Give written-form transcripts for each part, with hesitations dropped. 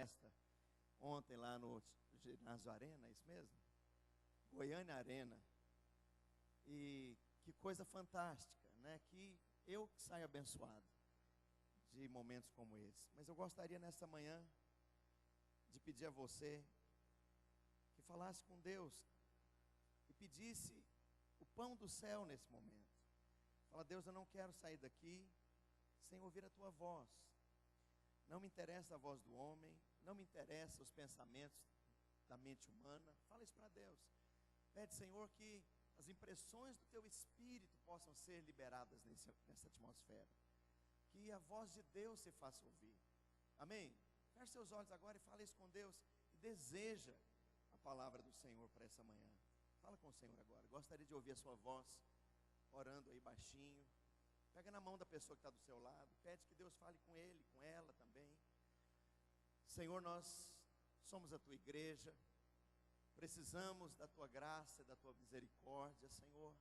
festa ontem lá no ginásio Arena, é isso mesmo? Goiânia Arena. E que coisa fantástica, né? Que eu saio abençoado de momentos como esse. Mas eu gostaria nessa manhã de pedir a você que falasse com Deus e pedisse o pão do céu nesse momento. Fala: Deus, eu não quero sair daqui sem ouvir a tua voz. Não me interessa a voz do homem, não me interessa os pensamentos da mente humana. Fala isso para Deus. Pede, Senhor, que as impressões do teu espírito possam ser liberadas nessa atmosfera. Que a voz de Deus se faça ouvir. Amém? Feche seus olhos agora e fale isso com Deus. E deseja a palavra do Senhor para essa manhã. Fala com o Senhor agora. Gostaria de ouvir a sua voz, orando aí baixinho. Pega na mão da pessoa que está do seu lado. Pede que Deus fale com ele, com ela também. Senhor, nós somos a tua igreja. Precisamos da tua graça e da tua misericórdia, Senhor.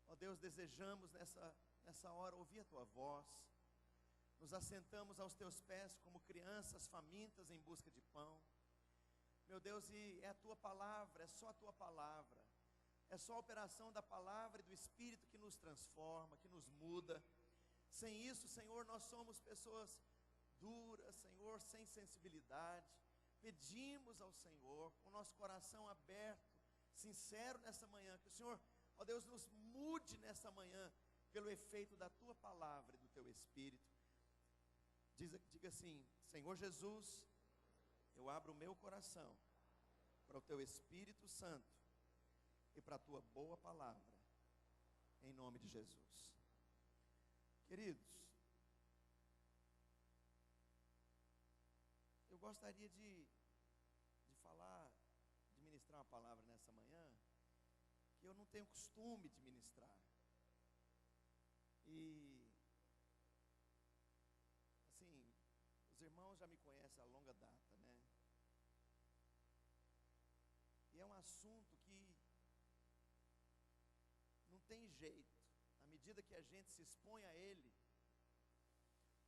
Ó Deus, desejamos nessa hora ouvir a tua voz. Nos assentamos aos teus pés como crianças famintas em busca de pão. Meu Deus, e é a tua palavra, é só a tua palavra. É só a operação da palavra e do Espírito que nos transforma, que nos muda. Sem isso, Senhor, nós somos pessoas duras, Senhor, sem sensibilidade. Pedimos ao Senhor, com o nosso coração aberto, sincero nessa manhã, que o Senhor, ó Deus, nos mude nessa manhã, pelo efeito da tua palavra e do teu Espírito. Diga assim: Senhor Jesus, eu abro o meu coração para o teu Espírito Santo e para a tua boa palavra, em nome de Jesus. Queridos, eu gostaria de falar, de ministrar uma palavra nessa manhã, que eu não tenho costume de ministrar. E, assim, os irmãos já me conhecem há longa data, né? E é um assunto que não tem jeito. À medida que a gente se expõe a ele,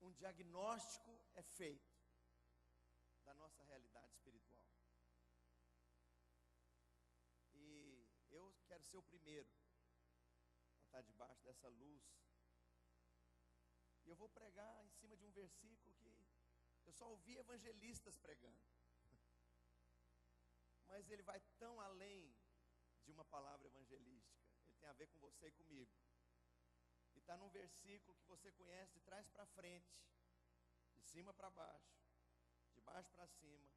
um diagnóstico é feito da nossa realidade espiritual. E eu quero ser o primeiro a estar debaixo dessa luz. E eu vou pregar em cima de um versículo que eu só ouvi evangelistas pregando. Mas ele vai tão além de uma palavra evangelística. Ele tem a ver com você e comigo. E está num versículo que você conhece de trás para frente, de cima para baixo, de baixo para cima.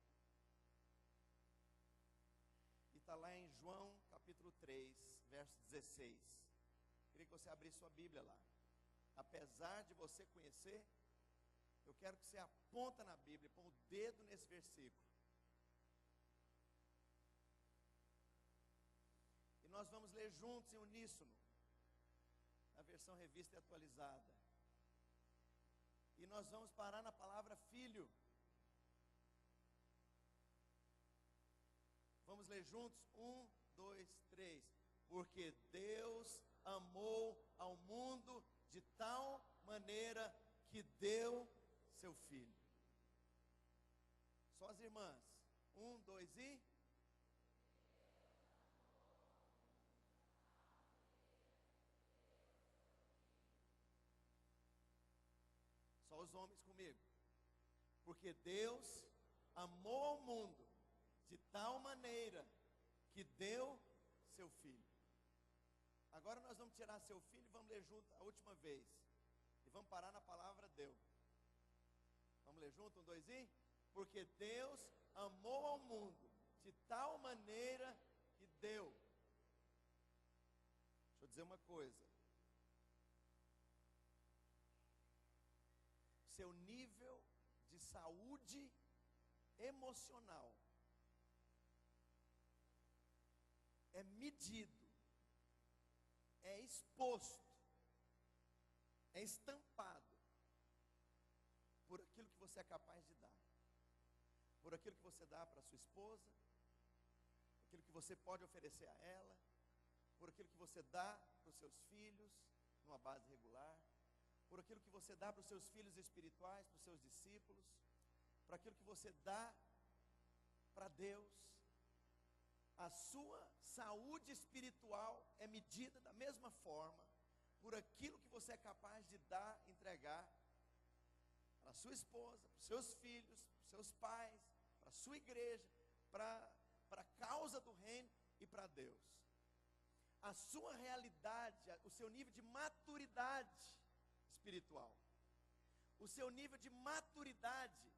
E está lá em João capítulo 3, verso 16. Queria que você abrisse sua Bíblia lá. Apesar de você conhecer, eu quero que você aponta na Bíblia, põe o dedo nesse versículo. E nós vamos ler juntos em uníssono, na versão revista e atualizada. E nós vamos parar na palavra filho. Vamos ler juntos? 1, 2, 3. Porque Deus amou ao mundo de tal maneira que deu seu filho. Só as irmãs. 1, 2 e... Só os homens comigo. Porque Deus amou ao mundo de tal maneira que deu seu filho. Agora nós vamos tirar seu filho e vamos ler junto a última vez. E vamos parar na palavra deu. Vamos ler junto? 1, 2 e... Porque Deus amou ao mundo de tal maneira que deu. Deixa eu dizer uma coisa. Seu nível de saúde emocional é medido, é exposto, é estampado por aquilo que você é capaz de dar, por aquilo que você dá para sua esposa, aquilo que você pode oferecer a ela, por aquilo que você dá para os seus filhos numa base regular, por aquilo que você dá para os seus filhos espirituais, para os seus discípulos, para aquilo que você dá para Deus. A sua saúde espiritual é medida da mesma forma por aquilo que você é capaz de dar, entregar para a sua esposa, para os seus filhos, para os seus pais, para a sua igreja, para a causa do reino e para Deus. A sua realidade, o seu nível de maturidade espiritual, o seu nível de maturidade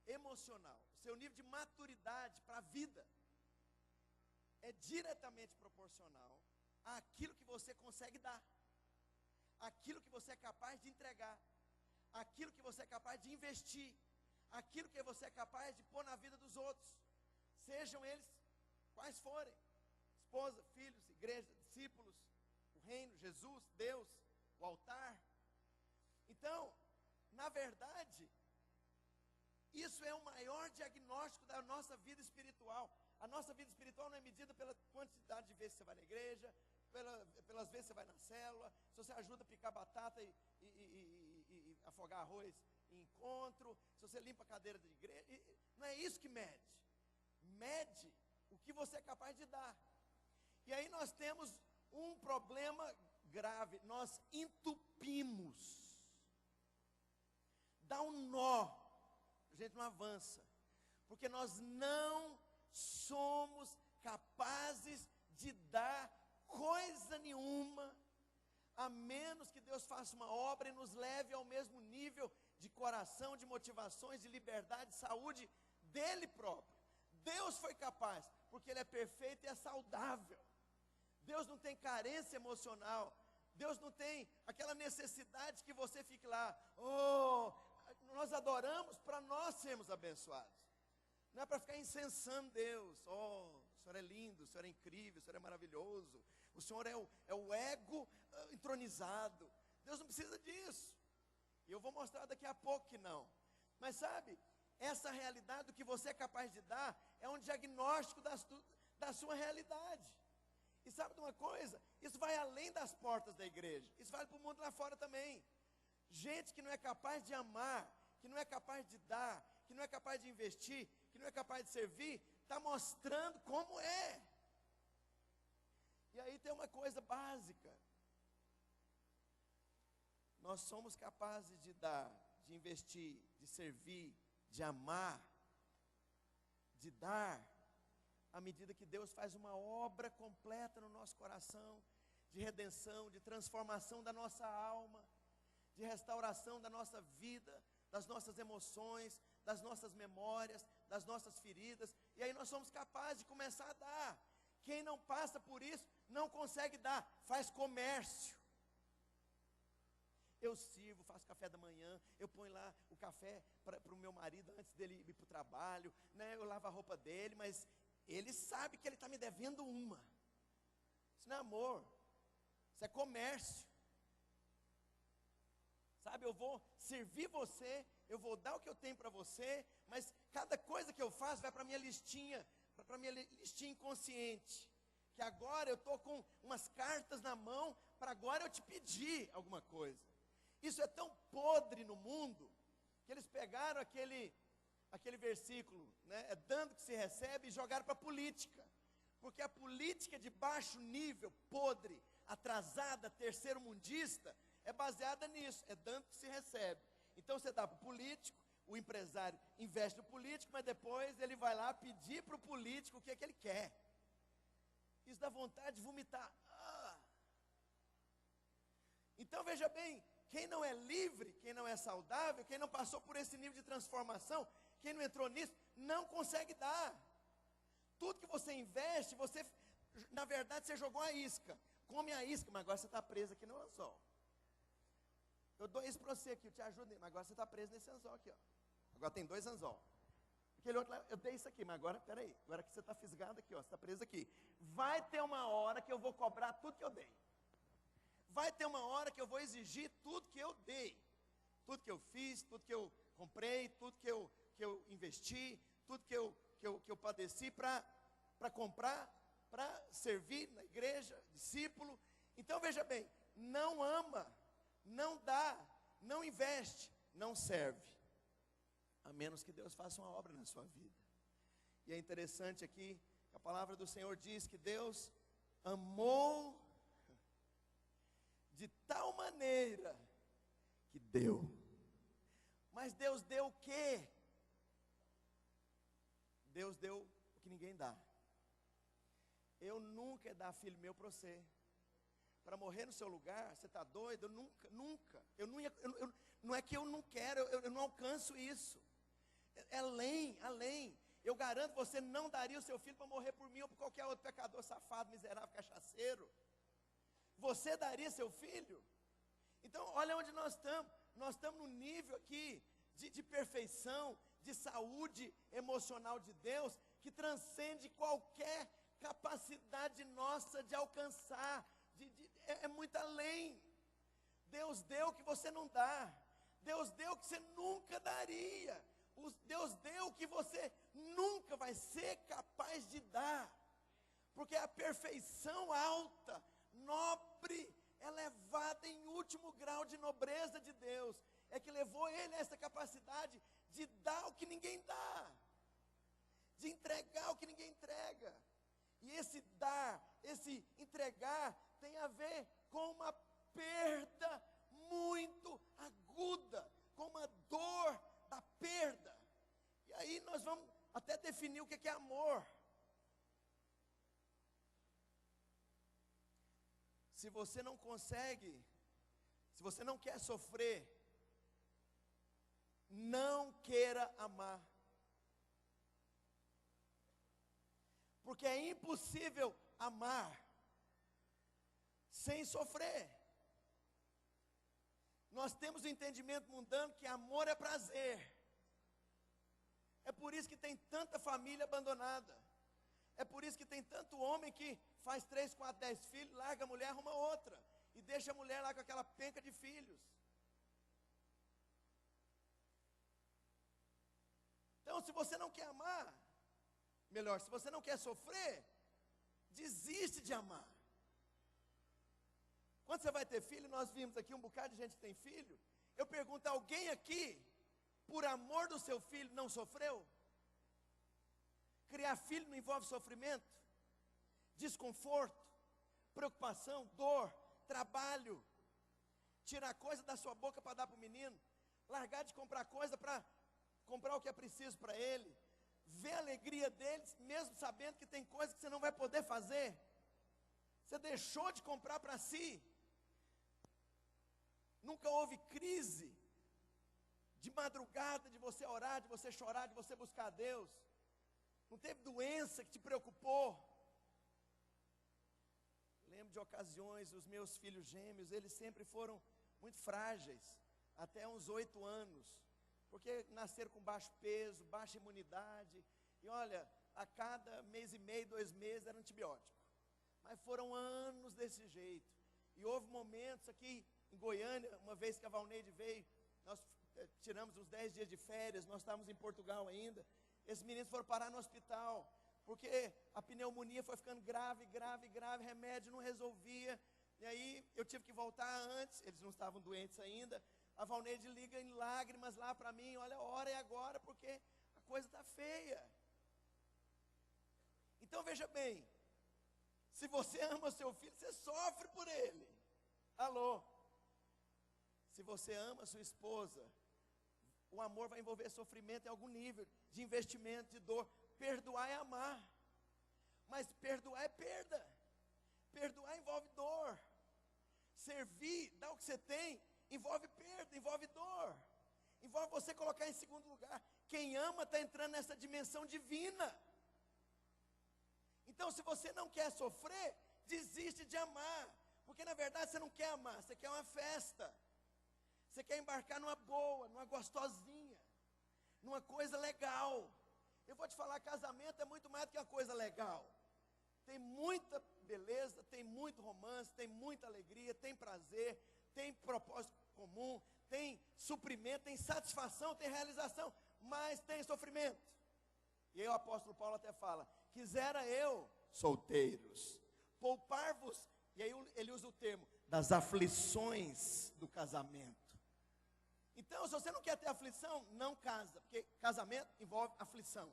emocional, o seu nível de maturidade para a vida, é diretamente proporcional àquilo que você consegue dar, àquilo que você é capaz de entregar, àquilo que você é capaz de investir, aquilo que você é capaz de pôr na vida dos outros, sejam eles quais forem, esposa, filhos, igreja, discípulos, o reino, Jesus, Deus, o altar. Então, na verdade, isso é o maior diagnóstico da nossa vida espiritual. A nossa vida espiritual não é medida pela quantidade de vezes que você vai na igreja, pelas vezes que você vai na célula, se você ajuda a picar batata e afogar arroz em encontro, se você limpa a cadeira de igreja. Não é isso que mede. Mede o que você é capaz de dar. E aí nós temos um problema grave: nós entupimos. Dá um nó, a gente não avança, porque nós não somos capazes de dar coisa nenhuma, a menos que Deus faça uma obra e nos leve ao mesmo nível de coração, de motivações, de liberdade, de saúde dele próprio. Deus foi capaz, porque ele é perfeito e é saudável. Deus não tem carência emocional. Deus não tem aquela necessidade que você fique lá, nós adoramos para nós sermos abençoados. Não é para ficar incensando Deus. O Senhor é lindo, o Senhor é incrível, o Senhor é maravilhoso, o Senhor é o ego entronizado. Deus não precisa disso. E eu vou mostrar daqui a pouco que não. Mas sabe, essa realidade do que você é capaz de dar é um diagnóstico da sua realidade. E sabe de uma coisa? Isso vai além das portas da igreja. Isso vale para o mundo lá fora também. Gente que não é capaz de amar, que não é capaz de dar, que não é capaz de investir, que não é capaz de servir, está mostrando como é. E aí tem uma coisa básica: nós somos capazes de dar, de investir, de servir, de amar, de dar, à medida que Deus faz uma obra completa no nosso coração, de redenção, de transformação da nossa alma, de restauração da nossa vida, das nossas emoções, das nossas memórias, das nossas feridas. E aí nós somos capazes de começar a dar. Quem não passa por isso, não consegue dar, faz comércio. Eu sirvo, faço café da manhã, eu ponho lá o café para o meu marido antes dele ir para o trabalho, né? Eu lavo a roupa dele, mas ele sabe que ele está me devendo uma. Isso não é amor, isso é comércio. Sabe, eu vou servir você, eu vou dar o que eu tenho para você, mas cada coisa que eu faço vai para a minha listinha, para a minha listinha inconsciente. Que agora eu estou com umas cartas na mão, para agora eu te pedir alguma coisa. Isso é tão podre no mundo, que eles pegaram aquele versículo, né, é dando que se recebe, e jogaram para a política. Porque a política de baixo nível, podre, atrasada, terceiro-mundista, é baseada nisso, é dando que se recebe. Então você dá para o político, o empresário investe no político, mas depois ele vai lá pedir para o político o que é que ele quer. Isso dá vontade de vomitar. Então veja bem, quem não é livre, quem não é saudável, quem não passou por esse nível de transformação, quem não entrou nisso, não consegue dar. Tudo que você investe, na verdade você jogou a isca. Come a isca, mas agora você está preso aqui no anzol. Eu dou isso para você aqui, eu te ajudo, mas agora você está preso nesse anzol aqui, ó. Agora tem 2 anzol. Aquele outro lá, eu dei isso aqui, mas agora, peraí, agora que você está fisgado aqui, ó, você está preso aqui. Vai ter uma hora que eu vou cobrar tudo que eu dei. Vai ter uma hora que eu vou exigir tudo que eu dei. Tudo que eu fiz, tudo que eu comprei, tudo que eu investi, tudo que eu padeci para comprar, para servir na igreja, discípulo. Então veja bem, não ama, não dá, não investe, não serve. a menos que Deus faça uma obra na sua vida. E é interessante aqui, a palavra do Senhor diz que Deus amou de tal maneira que deu. Mas Deus deu o quê? Deus deu o que ninguém dá. Eu nunca ia dar filho meu para você, para morrer no seu lugar. Você está doido? Eu nunca. Não é que eu não quero, eu não alcanço isso. É além. Eu garanto, você não daria o seu filho para morrer por mim ou por qualquer outro pecador safado, miserável, cachaceiro. Você daria seu filho? Então, olha onde nós estamos. Nós estamos num nível aqui de perfeição, de saúde emocional de Deus, que transcende qualquer capacidade nossa de alcançar. É muito além. Deus deu o que você não dá. Deus deu o que você nunca daria. Deus deu o que você nunca vai ser capaz de dar. Porque a perfeição alta, nobre, elevada em último grau de nobreza de Deus, é que levou ele a essa capacidade de dar o que ninguém dá, de entregar o que ninguém entrega. E esse dar, esse entregar, tem a ver com uma perda muito aguda, com uma dor da perda. E aí nós vamos até definir o que é amor. Se você não consegue, se você não quer sofrer, não queira amar. Porque é impossível amar sem sofrer. Nós temos o entendimento mundano que amor é prazer. É por isso que tem tanta família abandonada. É por isso que tem tanto homem que faz 3, 4, 10 filhos, larga a mulher, arruma outra. E deixa a mulher lá com aquela penca de filhos. Então, se você não quer amar, melhor, se você não quer sofrer, desiste de amar. Quando você vai ter filho, nós vimos aqui um bocado de gente que tem filho. Eu pergunto, alguém aqui, por amor do seu filho, não sofreu? Criar filho não envolve sofrimento, desconforto, preocupação, dor, trabalho, tirar coisa da sua boca para dar para o menino, largar de comprar coisa para comprar o que é preciso para ele, ver a alegria deles, mesmo sabendo que tem coisa que você não vai poder fazer. Você deixou de comprar para si. Nunca houve crise de madrugada, de você orar, de você chorar, de você buscar a Deus. Não teve doença que te preocupou. Lembro de ocasiões, os meus filhos gêmeos, eles sempre foram muito frágeis, até uns 8 anos, porque nasceram com baixo peso, baixa imunidade, e olha, a cada mês e meio, 2 meses era antibiótico. Mas foram anos desse jeito. E houve momentos aqui em Goiânia, uma vez que a Valneide veio, nós tiramos uns 10 dias de férias, nós estávamos em Portugal ainda. Esses meninos foram parar no hospital, porque a pneumonia foi ficando grave, remédio não resolvia. E aí eu tive que voltar antes, eles não estavam doentes ainda. A Valneide liga em lágrimas lá para mim, olha, a hora é agora, porque a coisa está feia. Então veja bem, se você ama seu filho, você sofre por ele. Alô? Se você ama sua esposa, o amor vai envolver sofrimento em algum nível, de investimento, de dor. Perdoar é amar, mas perdoar é perda. Perdoar envolve dor. Servir, dar o que você tem, envolve perda, envolve dor. Envolve você colocar em segundo lugar. Quem ama está entrando nessa dimensão divina. Então, se você não quer sofrer, desiste de amar. Porque na verdade você não quer amar, você quer uma festa. Você quer embarcar numa boa, numa gostosinha, numa coisa legal. Eu vou te falar, casamento é muito mais do que uma coisa legal. Tem muita beleza, tem muito romance, tem muita alegria, tem prazer, tem propósito comum, tem suprimento, tem satisfação, tem realização, mas tem sofrimento. E aí o apóstolo Paulo até fala, quisera eu, solteiros, poupar-vos, e aí ele usa o termo, das aflições do casamento. Então, se você não quer ter aflição, não casa, porque casamento envolve aflição.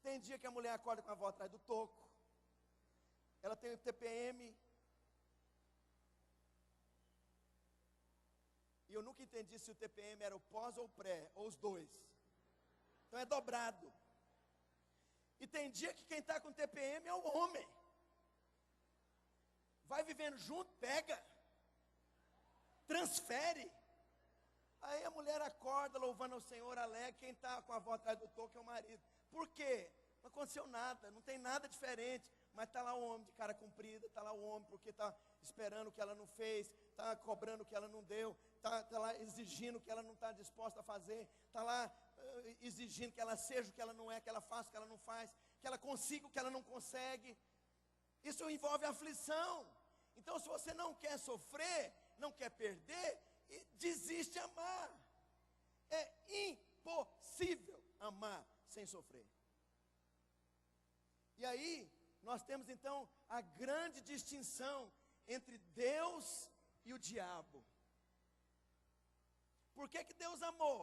Tem dia que a mulher acorda com a avó atrás do toco, ela tem o TPM, e eu nunca entendi se o TPM era o pós ou o pré, ou os dois. Então é dobrado. E tem dia que quem está com TPM é o homem. Vai vivendo junto, pega, transfere. Aí a mulher acorda louvando ao Senhor, alegre. Quem está com a avó atrás do toco é o marido. Por quê? Não aconteceu nada, não tem nada diferente. Mas está lá o homem de cara comprida, está lá o homem porque está esperando o que ela não fez, está cobrando o que ela não deu, está lá exigindo o que ela não está disposta a fazer, está lá exigindo que ela seja o que ela não é, que ela faça o que ela não faz, que ela consiga o que ela não consegue. Isso envolve aflição. Então, se você não quer sofrer, não quer perder, desiste de amar. É impossível amar sem sofrer. E aí, nós temos então a grande distinção entre Deus e o diabo. Por que que Deus amou?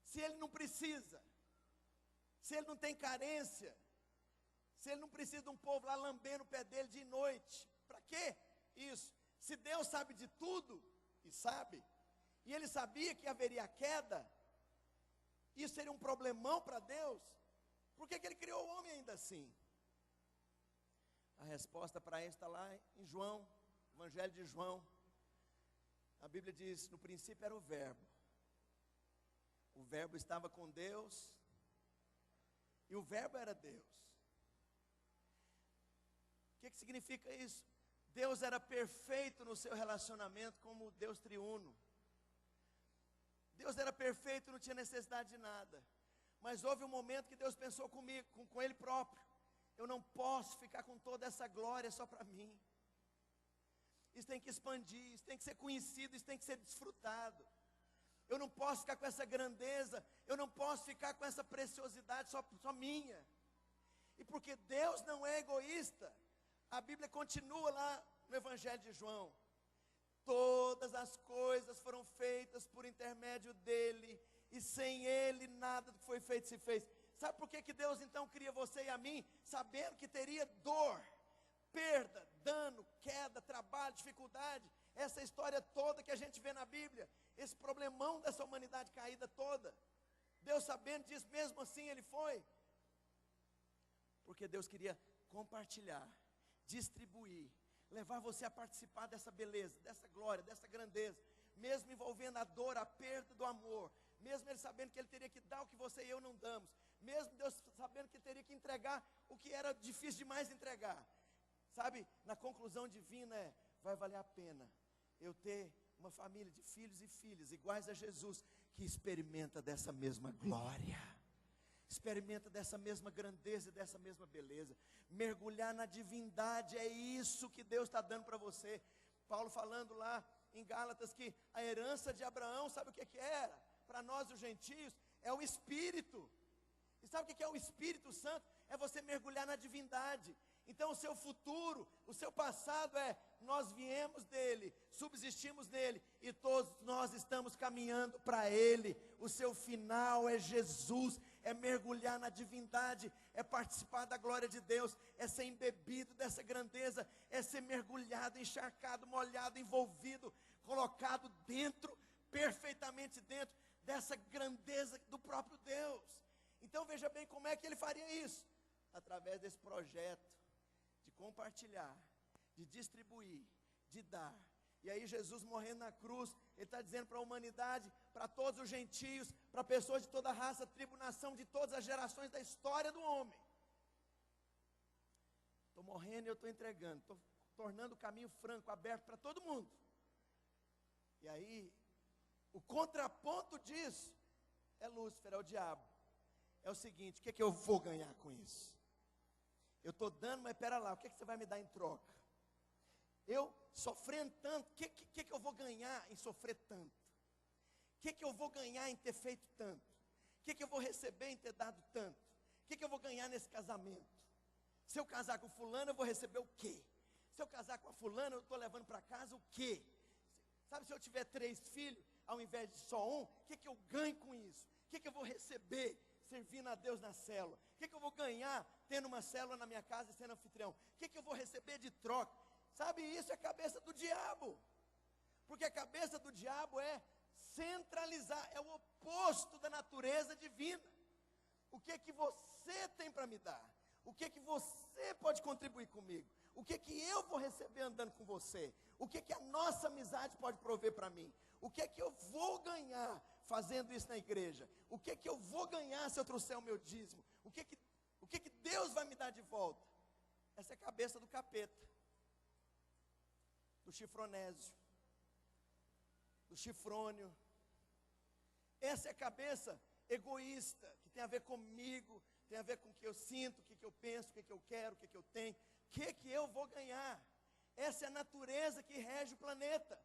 Se Ele não precisa, se Ele não tem carência, se Ele não precisa de um povo lá lambendo o pé dele de noite, para quê isso? Se Deus sabe de tudo, e sabe, e Ele sabia que haveria queda, isso seria um problemão para Deus, por que que Ele criou o homem ainda assim? A resposta para isso está lá em João, Evangelho de João. A Bíblia diz, no princípio era o Verbo estava com Deus, e o Verbo era Deus. O que significa isso? Deus era perfeito no seu relacionamento como Deus triuno. Deus era perfeito, não tinha necessidade de nada. Mas houve um momento que Deus pensou comigo, com Ele próprio. Eu não posso ficar com toda essa glória só para mim. Isso tem que expandir, isso tem que ser conhecido, isso tem que ser desfrutado. Eu não posso ficar com essa grandeza, eu não posso ficar com essa preciosidade só minha. E porque Deus não é egoísta, a Bíblia continua lá no Evangelho de João. Todas as coisas foram feitas por intermédio dEle, e sem Ele nada do que foi feito se fez. Sabe por que que Deus então cria você e a mim? Sabendo que teria dor, perda, dano, queda, trabalho, dificuldade. Essa história toda que a gente vê na Bíblia, esse problemão dessa humanidade caída toda. Deus sabendo disso, mesmo assim Ele foi. Porque Deus queria compartilhar, distribuir, levar você a participar dessa beleza, dessa glória, dessa grandeza, mesmo envolvendo a dor, a perda do amor, mesmo Ele sabendo que Ele teria que dar o que você e eu não damos, mesmo Deus sabendo que teria que entregar o que era difícil demais entregar, sabe, na conclusão divina vai valer a pena eu ter uma família de filhos e filhas iguais a Jesus, que experimenta dessa mesma glória, experimenta dessa mesma grandeza e dessa mesma beleza, mergulhar na divindade. É isso que Deus está dando para você. Paulo falando lá em Gálatas que a herança de Abraão, sabe o que era? Para nós os gentios, é o Espírito. E sabe o que é o Espírito Santo? É você mergulhar na divindade. Então o seu futuro, o seu passado nós viemos dele, subsistimos nele, e todos nós estamos caminhando para ele. O seu final é Jesus, é mergulhar na divindade, é participar da glória de Deus, é ser embebido dessa grandeza, é ser mergulhado, encharcado, molhado, envolvido, colocado dentro, perfeitamente dentro dessa grandeza do próprio Deus. Então veja bem como é que ele faria isso, através desse projeto de compartilhar, de distribuir, de dar. E aí Jesus morrendo na cruz, Ele está dizendo para a humanidade, para todos os gentios, para pessoas de toda raça, tribo, nação, de todas as gerações da história do homem. Estou morrendo e eu estou entregando, estou tornando o caminho franco, aberto para todo mundo. E aí, o contraponto disso é Lúcifer, é o diabo. É o seguinte, o que é que eu vou ganhar com isso? Eu estou dando, mas espera lá, o que é que você vai me dar em troca? Eu sofrendo tanto, o que eu vou ganhar em sofrer tanto? O que eu vou ganhar em ter feito tanto? O que eu vou receber em ter dado tanto? O que eu vou ganhar nesse casamento? Se eu casar com fulano, eu vou receber o quê? Se eu casar com a fulana, eu estou levando para casa o quê? Sabe, se eu tiver 3 filhos, ao invés de só um, o que eu ganho com isso? O que eu vou receber servindo a Deus na célula? O que eu vou ganhar tendo uma célula na minha casa e sendo anfitrião? O que eu vou receber de troca? Sabe, isso é a cabeça do diabo. Porque a cabeça do diabo é centralizar, é o oposto da natureza divina. O que você tem para me dar? O que você pode contribuir comigo? O que eu vou receber andando com você? O que a nossa amizade pode prover para mim? O que eu vou ganhar fazendo isso na igreja? O que eu vou ganhar se eu trouxer o meu dízimo? O que Deus vai me dar de volta? Essa é a cabeça do capeta, do chifronésio, do chifrônio. Essa é a cabeça egoísta, que tem a ver comigo, tem a ver com o que eu sinto, o que eu penso, o que eu quero, o que eu tenho, o que eu vou ganhar. Essa é a natureza que rege o planeta.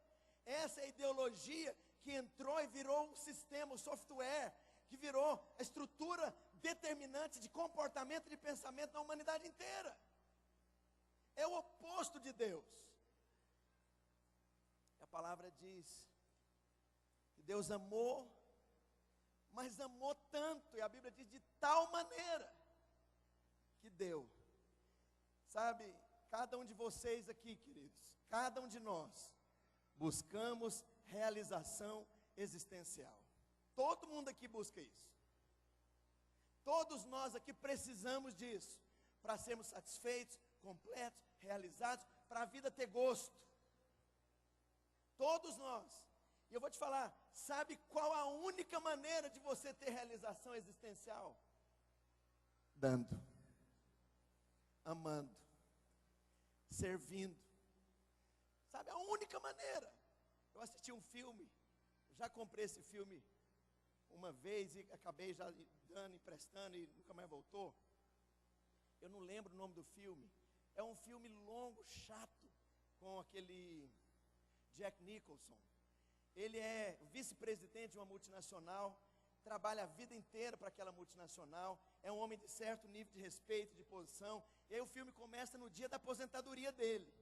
Essa é a ideologia que entrou e virou um sistema, um software, que virou a estrutura determinante de comportamento e de pensamento na humanidade inteira. É o oposto de Deus. A palavra diz que Deus amou, mas amou tanto, e a Bíblia diz de tal maneira, que deu. Sabe, cada um de vocês aqui, queridos, cada um de nós, buscamos realização existencial. Todo mundo aqui busca isso. Todos nós aqui precisamos disso, para sermos satisfeitos, completos, realizados, para a vida ter gosto. Todos nós. E eu vou te falar, sabe qual a única maneira de você ter realização existencial? Dando, amando, servindo. Sabe, a única maneira. Eu assisti um filme, já comprei esse filme uma vez e acabei já dando, emprestando e nunca mais voltou. Eu não lembro o nome do filme. É um filme longo, chato, com aquele Jack Nicholson. Ele é vice-presidente de uma multinacional, trabalha a vida inteira para aquela multinacional, é um homem de certo nível de respeito, de posição, e aí o filme começa no dia da aposentadoria dele.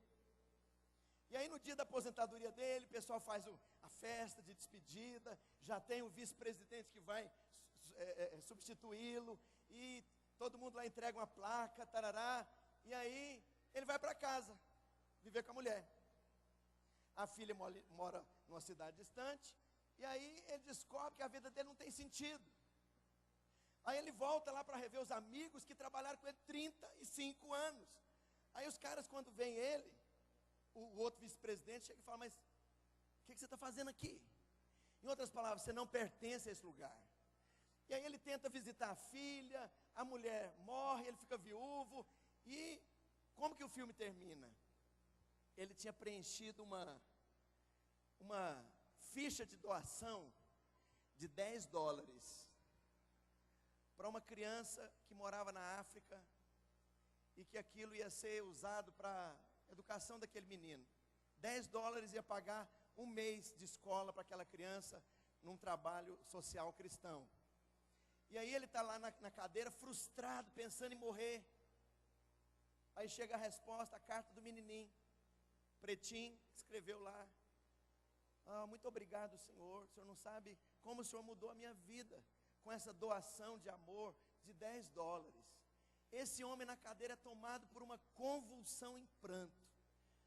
E aí no dia da aposentadoria dele, o pessoal faz a festa de despedida, já tem o vice-presidente que vai substituí-lo, e todo mundo lá entrega uma placa, tarará, e aí ele vai para casa, viver com a mulher. A filha mora numa cidade distante, e aí ele descobre que a vida dele não tem sentido. Aí ele volta lá para rever os amigos que trabalharam com ele 35 anos. Aí os caras, quando vem ele, o outro vice-presidente chega e fala, mas o que você está fazendo aqui? Em outras palavras, você não pertence a esse lugar. E aí ele tenta visitar a filha, a mulher morre, ele fica viúvo, e como que o filme termina? Ele tinha preenchido uma ficha de doação de $10 para uma criança que morava na África e que aquilo ia ser usado para a educação daquele menino. $10 ia pagar um mês de escola para aquela criança num trabalho social cristão. E aí ele está lá na cadeira frustrado, pensando em morrer. Aí chega a resposta, a carta do menininho, pretinho, escreveu lá, muito obrigado, Senhor não sabe como o Senhor mudou a minha vida, com essa doação de amor de $10. Esse homem na cadeira é tomado por uma convulsão em pranto,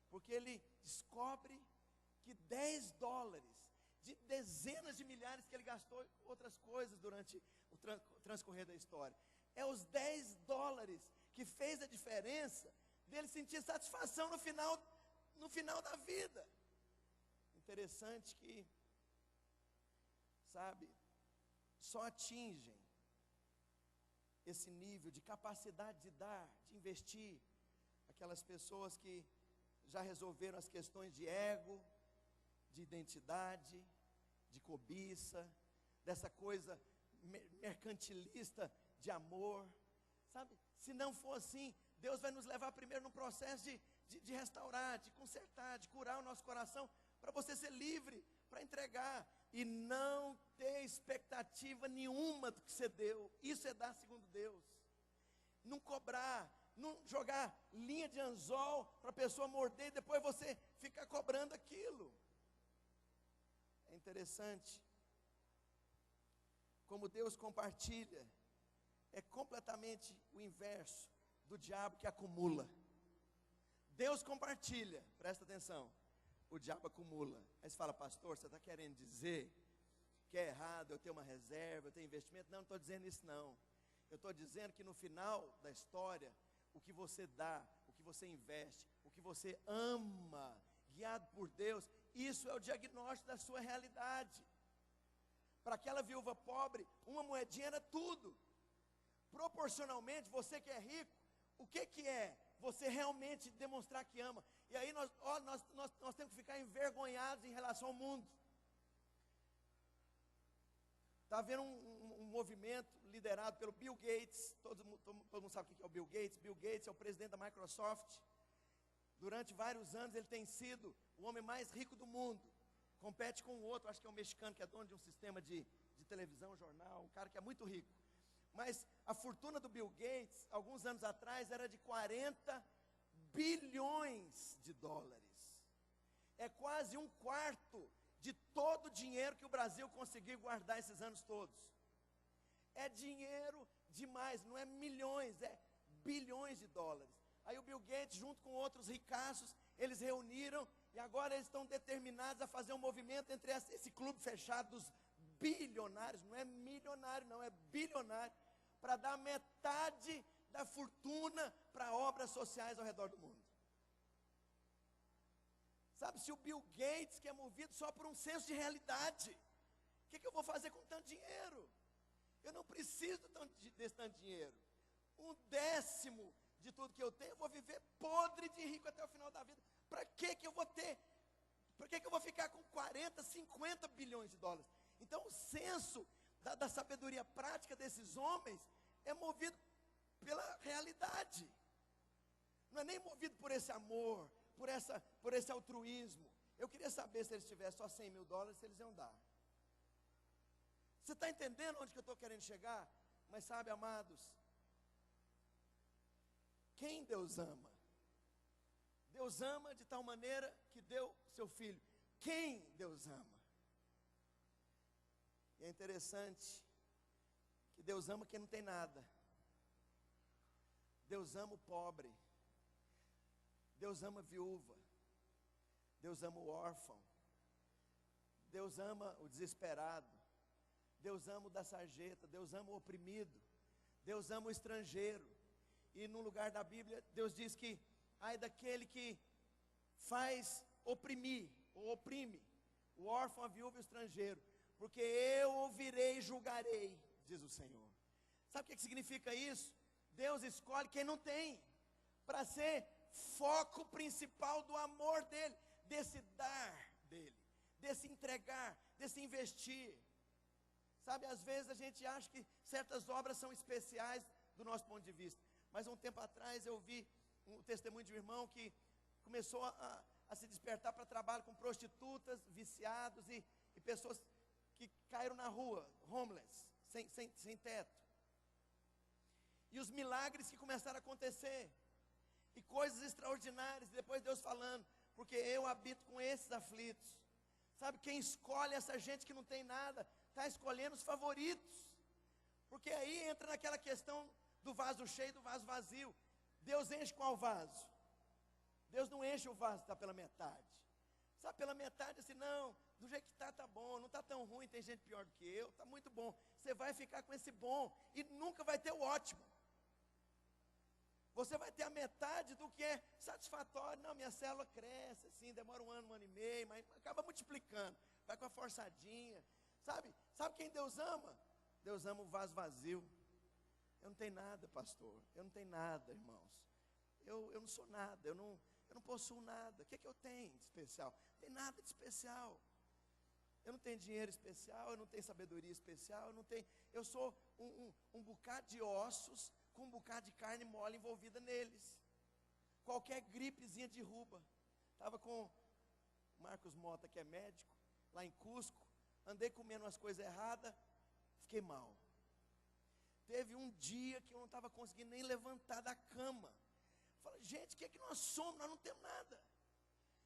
porque ele descobre que $10, de dezenas de milhares que ele gastou em outras coisas durante o transcorrer da história, é os $10 que fez a diferença dele sentir satisfação no final da vida. Interessante que, sabe, só atingem esse nível de capacidade de dar, de investir, aquelas pessoas que já resolveram as questões de ego, de identidade, de cobiça, dessa coisa mercantilista de amor, sabe? Se não for assim, Deus vai nos levar primeiro num processo de restaurar, de consertar, de curar o nosso coração, para você ser livre, para entregar, e não ter expectativa nenhuma do que você deu. Isso é dar segundo Deus. Não cobrar, não jogar linha de anzol para a pessoa morder e depois você ficar cobrando aquilo. É interessante como Deus compartilha. É completamente o inverso do diabo, que acumula. Deus compartilha, presta atenção, o diabo acumula. Aí você fala: pastor, você está querendo dizer que é errado eu ter uma reserva, eu ter investimento? Não, não estou dizendo isso não. Eu estou dizendo que no final da história, o que você dá, o que você investe, o que você ama, guiado por Deus, isso é o diagnóstico da sua realidade. Para aquela viúva pobre, uma moedinha era tudo. Proporcionalmente, você que é rico, o que é você realmente demonstrar que ama? E aí nós temos que ficar envergonhados em relação ao mundo. Está havendo um movimento liderado pelo Bill Gates. Todo mundo sabe o que é o Bill Gates. Bill Gates é o presidente da Microsoft. Durante vários anos ele tem sido o homem mais rico do mundo. Compete com o outro, acho que é um mexicano, que é dono de um sistema de televisão, jornal, um cara que é muito rico. Mas a fortuna do Bill Gates, alguns anos atrás, era de 40 bilhões de dólares. É quase um quarto de todo o dinheiro que o Brasil conseguiu guardar esses anos todos. É dinheiro demais, não é milhões, é bilhões de dólares. Aí o Bill Gates, junto com outros ricaços, eles reuniram e agora eles estão determinados a fazer um movimento entre esse clube fechado dos bilionários, não é milionário não, é bilionário, para dar metade da fortuna para obras sociais ao redor do mundo. Sabe, se o Bill Gates, que é movido só por um senso de realidade, o que eu vou fazer com tanto dinheiro? Eu não preciso desse tanto dinheiro. 1/10 de tudo que eu tenho, eu vou viver podre de rico até o final da vida. Para que eu vou ter? Para que eu vou ficar com 40, 50 bilhões de dólares? Então o senso da sabedoria prática desses homens é movido pela realidade. Não é nem movido por esse amor, por esse altruísmo. Eu queria saber, se eles tivessem só 100 mil dólares, se eles iam dar. Você está entendendo onde que eu estou querendo chegar? Mas sabe, amados, quem Deus ama? Deus ama de tal maneira que deu seu filho. Quem Deus ama? E é interessante que Deus ama quem não tem nada. Deus ama o pobre. Deus ama a viúva. Deus ama o órfão. Deus ama o desesperado. Deus ama o da sarjeta. Deus ama o oprimido. Deus ama o estrangeiro. E no lugar da Bíblia, Deus diz que ai daquele que faz oprimir, ou oprime, o órfão, a viúva e o estrangeiro, porque eu ouvirei e julgarei, diz o Senhor. Sabe o que significa isso? Deus escolhe quem não tem, para ser foco principal do amor dele, desse dar dele, desse entregar, desse investir. Sabe, às vezes a gente acha que certas obras são especiais do nosso ponto de vista. Mas um tempo atrás eu vi um testemunho de um irmão que começou a se despertar para trabalho com prostitutas, viciados e pessoas que caíram na rua, homeless, sem teto. E os milagres que começaram a acontecer, e coisas extraordinárias, e depois Deus falando, porque eu habito com esses aflitos. Sabe, quem escolhe essa gente que não tem nada, está escolhendo os favoritos. Porque aí entra naquela questão do vaso cheio e do vaso vazio. Deus enche qual vaso? Deus não enche o vaso que está pela metade. Sabe, pela metade assim, não, do jeito que está, bom, não está tão ruim, tem gente pior do que eu, está muito bom. Você vai ficar com esse bom e nunca vai ter o ótimo. Você vai ter a metade do que é satisfatório. Não, minha célula cresce, assim, demora um ano e meio, mas acaba multiplicando, vai com a forçadinha. Sabe quem Deus ama? Deus ama o vaso vazio. Eu não tenho nada, pastor, eu não tenho nada, irmãos. Eu não sou nada, eu não possuo nada. O que eu tenho de especial? Não tem nada de especial. Eu não tenho dinheiro especial, eu não tenho sabedoria especial, eu sou um bocado de ossos com um bocado de carne mole envolvida neles. Qualquer gripezinha derruba. Estava com o Marcos Mota, que é médico, lá em Cusco, andei comendo umas coisas erradas, fiquei mal. Teve um dia que eu não estava conseguindo nem levantar da cama. Falei, gente, o que é que nós somos? Nós não temos nada.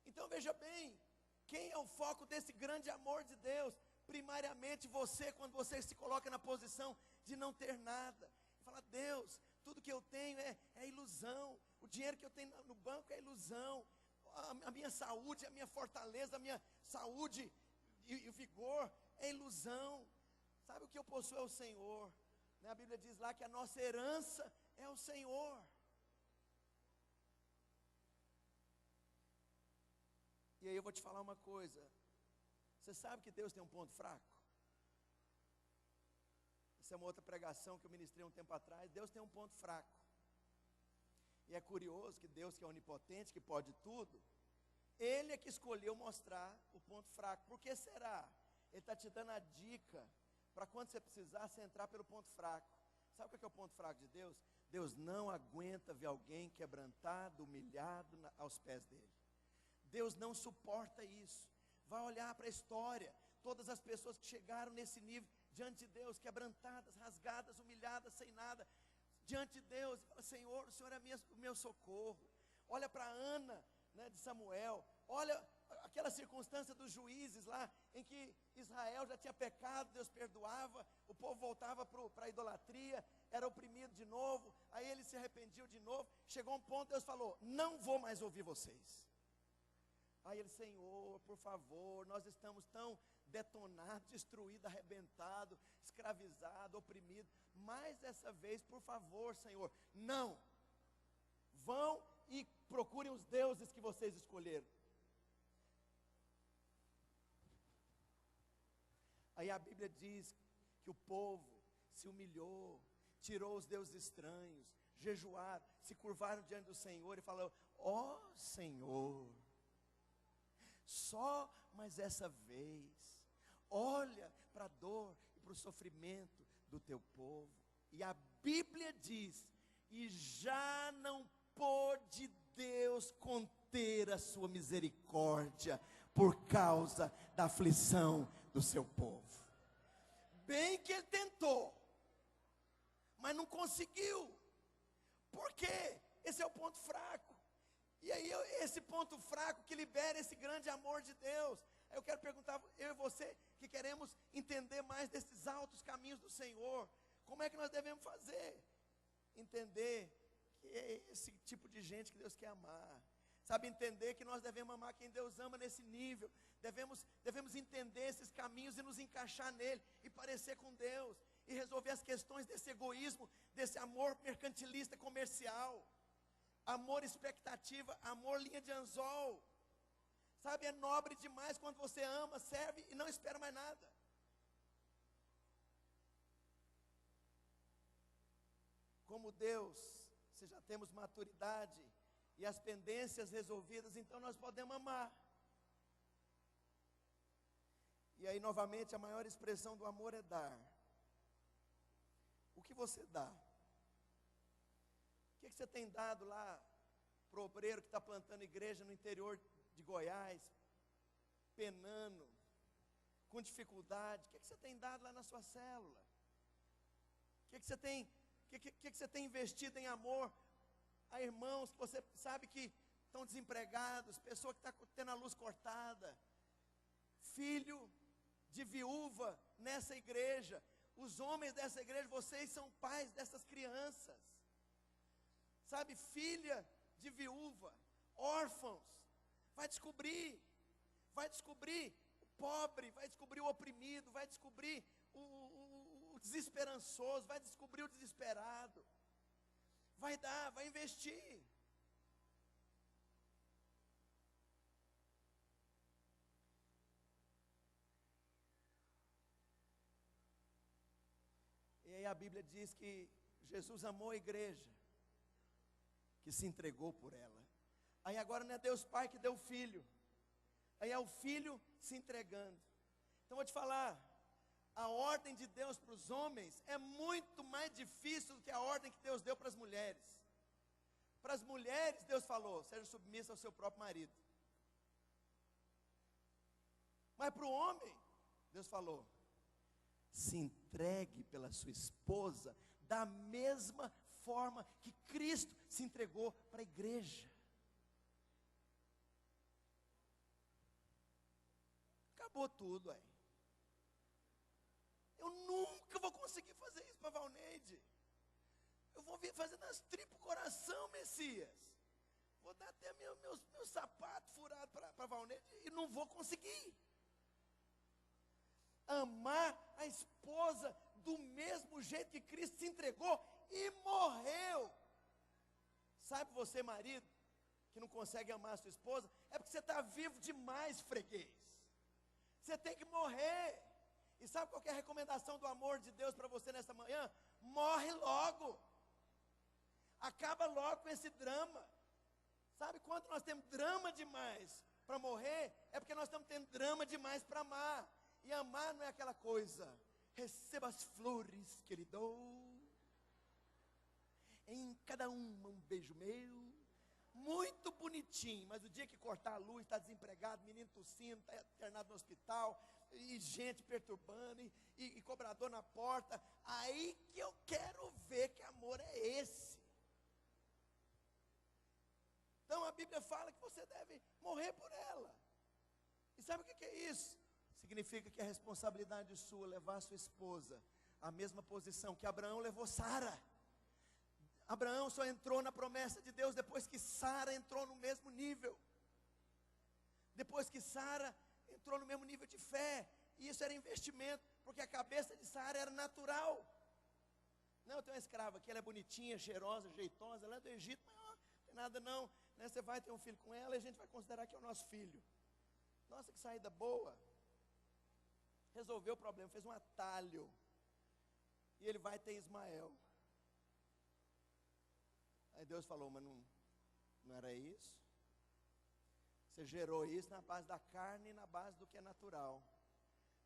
Então veja bem, Quem é o foco desse grande amor de Deus? Primariamente você, quando você se coloca na posição de não ter nada. Fala, Deus, tudo que eu tenho é ilusão. O dinheiro que eu tenho no banco é ilusão. A minha saúde, a minha fortaleza, a minha saúde e o vigor é ilusão. Sabe, o que eu possuo é o Senhor. A Bíblia diz lá que a nossa herança é o Senhor. E aí eu vou te falar uma coisa. Você sabe que Deus tem um ponto fraco? Essa é uma outra pregação que eu ministrei um tempo atrás. Deus tem um ponto fraco. E é curioso que Deus, que é onipotente, que pode tudo, Ele é que escolheu mostrar o ponto fraco. Por que será? Ele está te dando a dica para quando você precisar, você entrar pelo ponto fraco. Sabe o que é o ponto fraco de Deus? Deus não aguenta ver alguém quebrantado, humilhado aos pés dele. Deus não suporta isso. Vai olhar para a história, todas as pessoas que chegaram nesse nível, diante de Deus, quebrantadas, rasgadas, humilhadas, sem nada, diante de Deus, e fala, Senhor, o Senhor é o meu socorro. Olha para Ana, de Samuel, olha aquela circunstância dos juízes lá, em que Israel já tinha pecado, Deus perdoava, o povo voltava para a idolatria, era oprimido de novo, aí ele se arrependiu de novo, chegou um ponto, Deus falou, não vou mais ouvir vocês. Aí ele, Senhor, por favor, nós estamos tão detonados, destruídos, arrebentados, escravizados, oprimidos, mas dessa vez, por favor, Senhor, não, vão e procurem os deuses que vocês escolheram. Aí a Bíblia diz que o povo se humilhou, tirou os deuses estranhos, jejuaram, se curvaram diante do Senhor e falaram, ó Senhor, só mais essa vez, olha para a dor e para o sofrimento do teu povo. E a Bíblia diz, e já não pôde Deus conter a sua misericórdia, por causa da aflição do seu povo. Bem que ele tentou, mas não conseguiu. Por quê? Esse é o ponto fraco. E aí esse ponto fraco que libera esse grande amor de Deus. Aí eu quero perguntar, eu e você, que queremos entender mais desses altos caminhos do Senhor, como é que nós devemos fazer? Entender que é esse tipo de gente que Deus quer amar. Sabe, entender que nós devemos amar quem Deus ama nesse nível. Devemos entender esses caminhos e nos encaixar nele, e parecer com Deus, e resolver as questões desse egoísmo, desse amor mercantilista, comercial. Amor expectativa, amor linha de anzol. Sabe, é nobre demais quando você ama, serve e não espera mais nada. Como Deus, se já temos maturidade e as pendências resolvidas, então nós podemos amar. E aí novamente a maior expressão do amor é dar. O que você dá? O que você tem dado lá para o obreiro que está plantando igreja no interior de Goiás, penando, com dificuldade? O que você tem dado lá na sua célula? O que você tem investido em amor a irmãos que você sabe que estão desempregados, pessoa que está tendo a luz cortada, filho de viúva nessa igreja, os homens dessa igreja, vocês são pais dessas crianças. Sabe, filha de viúva, órfãos, vai descobrir o pobre, vai descobrir o oprimido, vai descobrir o desesperançoso, vai descobrir o desesperado, vai dar, vai investir. E aí a Bíblia diz que Jesus amou a igreja, que se entregou por ela. Aí agora não é Deus Pai que deu o Filho, aí é o Filho se entregando. Então vou te falar, a ordem de Deus para os homens é muito mais difícil do que a ordem que Deus deu para as mulheres. Para as mulheres Deus falou, seja submissa ao seu próprio marido. Mas para o homem, Deus falou, se entregue pela sua esposa, da mesma forma que Cristo se entregou para a igreja. acabou tudo aí. Eu nunca vou conseguir fazer isso para Valneide. Eu vou vir fazendo as tripas coração, Messias. Vou dar até meus sapatos furados para Valneide e não vou conseguir. Amar a esposa do mesmo jeito que Cristo se entregou e morreu. Sabe você, marido, que não consegue amar a sua esposa, é porque você está vivo demais, freguês. Você tem que morrer. E sabe qual que é a recomendação do amor de Deus para você nesta manhã? Morre logo. Acaba logo com esse drama. Sabe quando nós temos drama demais para morrer? É porque nós estamos tendo drama demais para amar. E amar não é aquela coisa, receba as flores que lhe dou, em cada uma um beijo meu, muito bonitinho, mas o dia que cortar a luz, está desempregado, menino tossindo, está internado no hospital, e gente perturbando, e cobrador na porta, aí que eu quero ver que amor é esse. Então a Bíblia fala que você deve morrer por ela. E sabe o que é isso? Significa que a responsabilidade sua levar a sua esposa à mesma posição que Abraão levou Sara. Abraão só entrou na promessa de Deus depois que Sara entrou no mesmo nível. Depois que Sara entrou no mesmo nível de fé. E isso era investimento, porque a cabeça de Sara era natural. Não, eu tenho uma escrava aqui, ela é bonitinha, cheirosa, jeitosa, ela é do Egito, mas não tem nada não. Né? Você vai ter um filho com ela e a gente vai considerar que é o nosso filho. Nossa, que saída boa. Resolveu o problema, fez um atalho. E ele vai ter Ismael. Aí Deus falou, mas não era isso? Você gerou isso na base da carne e na base do que é natural.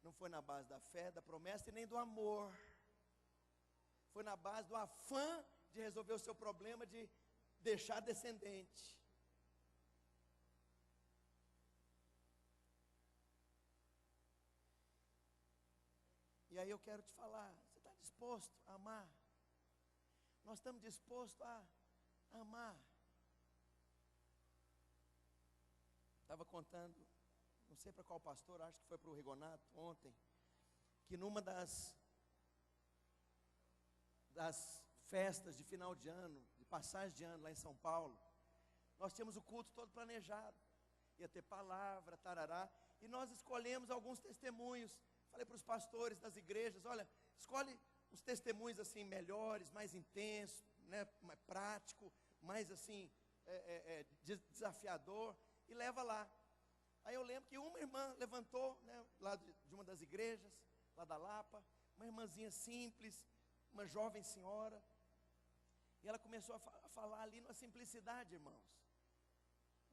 Não foi na base da fé, da promessa e nem do amor. Foi na base do afã de resolver o seu problema, de deixar descendente. E aí eu quero te falar, você está disposto a amar? Nós estamos dispostos a amar. Estava contando, não sei para qual pastor, acho que foi para o Rigonato ontem, que numa das festas de final de ano, de passagem de ano lá em São Paulo, nós tínhamos o culto todo planejado, ia ter palavra, tarará, e nós escolhemos alguns testemunhos. Falei para os pastores das igrejas, olha, escolhe os testemunhos assim melhores, mais intensos, né, mais prático, mais assim desafiador, e leva lá. Aí eu lembro que uma irmã levantou, né, lá de uma das igrejas, lá da Lapa, uma irmãzinha simples, uma jovem senhora, e ela começou a falar ali numa simplicidade, irmãos.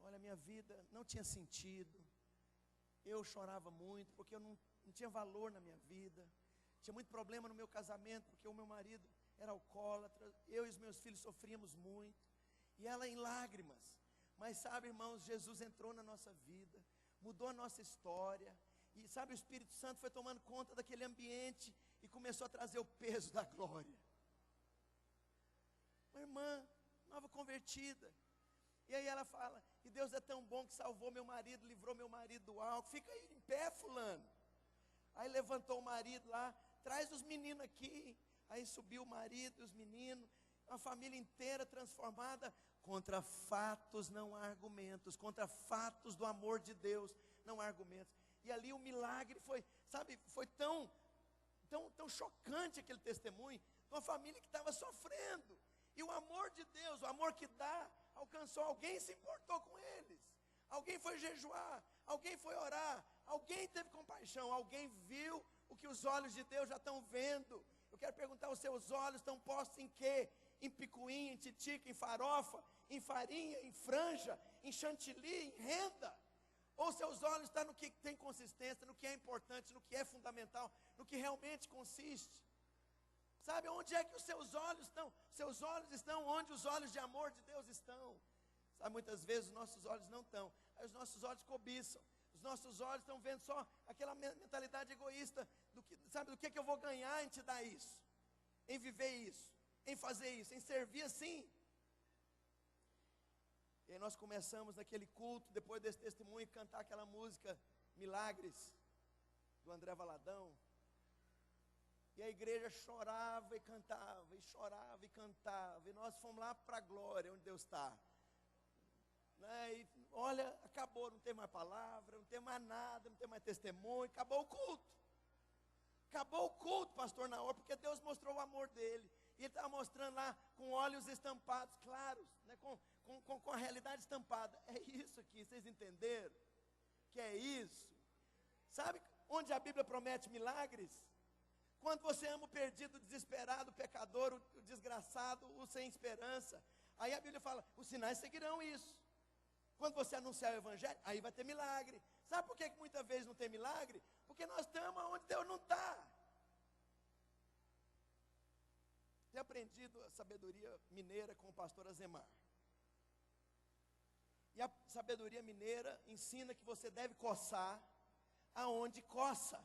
Olha, minha vida não tinha sentido, eu chorava muito, porque eu não tinha valor na minha vida, tinha muito problema no meu casamento, porque o meu marido era alcoólatra, eu e os meus filhos sofríamos muito, e ela em lágrimas. Mas sabe, irmãos, Jesus entrou na nossa vida, mudou a nossa história, e sabe, o Espírito Santo foi tomando conta daquele ambiente, e começou a trazer o peso da glória. Uma irmã, nova convertida, e aí ela fala, e Deus é tão bom que salvou meu marido, livrou meu marido do álcool. Fica aí em pé, fulano. Aí levantou o marido lá, traz os meninos aqui. Aí subiu o marido e os meninos, uma família inteira transformada. Contra fatos não há argumentos, contra fatos do amor de Deus não há argumentos. E ali o milagre foi, sabe, foi tão chocante aquele testemunho, de uma família que estava sofrendo. E o amor de Deus, o amor que dá, alcançou alguém, se importou com eles. Alguém foi jejuar, alguém foi orar, alguém teve compaixão, alguém viu o que os olhos de Deus já estão vendo. Eu quero perguntar, os seus olhos estão postos em quê? Em picuinha, em titica, em farofa, em farinha, em franja, em chantilly, em renda? Ou seus olhos estão no que tem consistência, no que é importante, no que é fundamental, no que realmente consiste? Sabe, onde é que os seus olhos estão? Seus olhos estão onde os olhos de amor de Deus estão. Sabe, muitas vezes os nossos olhos não estão. Aí os nossos olhos cobiçam. Os nossos olhos estão vendo só aquela mentalidade egoísta. Sabe, do que eu vou ganhar em te dar isso? Em viver isso? Em fazer isso? Em servir assim? E aí nós começamos naquele culto, depois desse testemunho, cantar aquela música, Milagres. do André Valadão. E a igreja chorava e cantava, e chorava e cantava. E nós fomos lá para a glória, onde Deus está. Né? E olha, acabou, não tem mais palavra, não tem mais nada, não tem mais testemunho, acabou o culto. Acabou o culto, pastor Naor, porque Deus mostrou o amor dele. E ele estava mostrando lá com olhos estampados, claros, né? com a realidade estampada. É isso aqui, vocês entenderam? Que é isso. Sabe onde a Bíblia promete milagres? Quando você ama o perdido, o desesperado, o pecador, o desgraçado, o sem esperança. Aí a Bíblia fala, os sinais seguirão isso. Quando você anunciar o evangelho, aí vai ter milagre. Sabe por que muitas vezes não tem milagre? Porque nós estamos onde Deus não está. Tenho aprendido a sabedoria mineira com o pastor Azemar. E a sabedoria mineira ensina que você deve coçar aonde coça.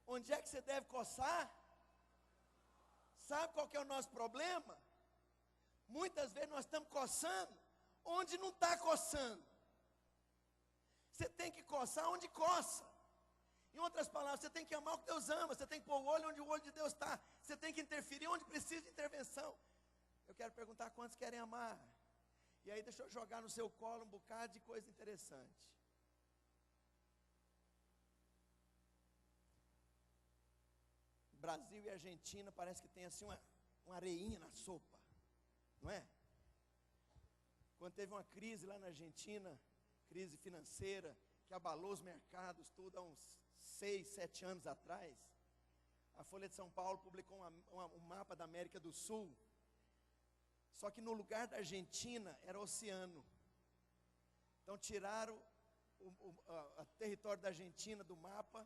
Onde é que você deve coçar? Sabe qual que é o nosso problema? Muitas vezes nós estamos coçando onde não está coçando. Você tem que coçar onde coça. Em outras palavras, você tem que amar o que Deus ama. Você tem que pôr o olho onde o olho de Deus está. Você tem que interferir onde precisa de intervenção. Eu quero perguntar quantos querem amar. E aí deixa eu jogar no seu colo um bocado de coisa interessante. Brasil e Argentina parece que tem assim uma areinha na sopa, não é? Quando teve uma crise lá na Argentina, crise financeira, que abalou os mercados, tudo há uns 6, 7 anos atrás, a Folha de São Paulo publicou um mapa da América do Sul, só que no lugar da Argentina era oceano. Então tiraram o território da Argentina do mapa,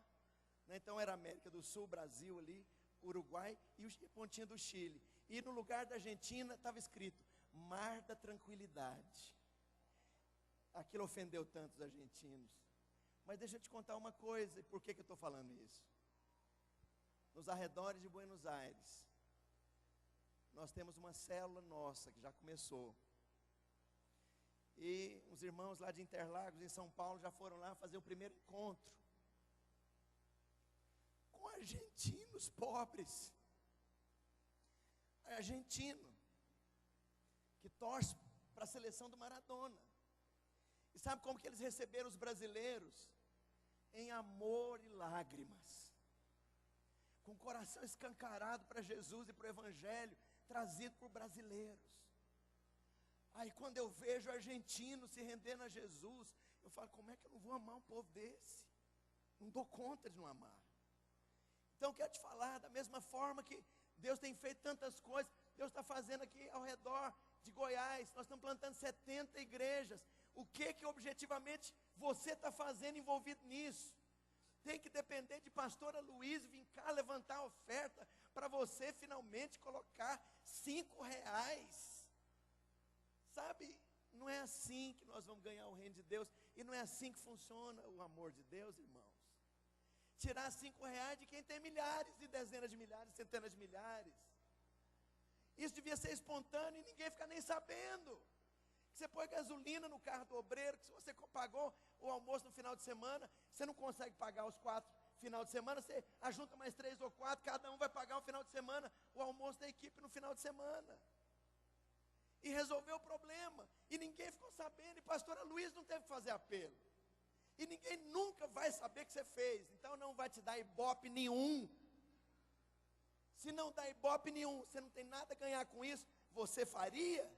né? Então era América do Sul, Brasil ali, Uruguai e a pontinha do Chile. E no lugar da Argentina estava escrito Mar da Tranquilidade. Aquilo ofendeu tantos argentinos. Mas deixa eu te contar uma coisa, e por que eu estou falando isso? Nos arredores de Buenos Aires, nós temos uma célula nossa, que já começou. E os irmãos lá de Interlagos, em São Paulo, já foram lá fazer o primeiro encontro com argentinos pobres. Argentino que torce para a seleção do Maradona. E sabe como que eles receberam os brasileiros? Em amor e lágrimas, com o coração escancarado para Jesus e para o Evangelho, trazido por brasileiros. Aí quando eu vejo argentinos se rendendo a Jesus, eu falo, como é que eu não vou amar um povo desse? Não dou conta de não amar. Então eu quero te falar, da mesma forma que Deus tem feito tantas coisas, Deus está fazendo aqui ao redor de Goiás, nós estamos plantando 70 igrejas. O que objetivamente você está fazendo envolvido nisso? Tem que depender de pastora Luiz vir cá levantar a oferta para você finalmente colocar R$5. Sabe, não é assim que nós vamos ganhar o reino de Deus. E não é assim que funciona o amor de Deus, irmãos. Tirar R$5 de quem tem milhares e dezenas de milhares, centenas de milhares. Isso devia ser espontâneo e ninguém fica nem sabendo. Você põe gasolina no carro do obreiro, que se você pagou o almoço no final de semana, você não consegue pagar os 4 final de semana, você ajunta mais 3 ou 4, cada um vai pagar o final de semana, o almoço da equipe no final de semana. E resolveu o problema. E ninguém ficou sabendo, e pastora Luiz não teve que fazer apelo. E ninguém nunca vai saber que você fez, então não vai te dar ibope nenhum. Se não dá ibope nenhum, você não tem nada a ganhar com isso, você faria?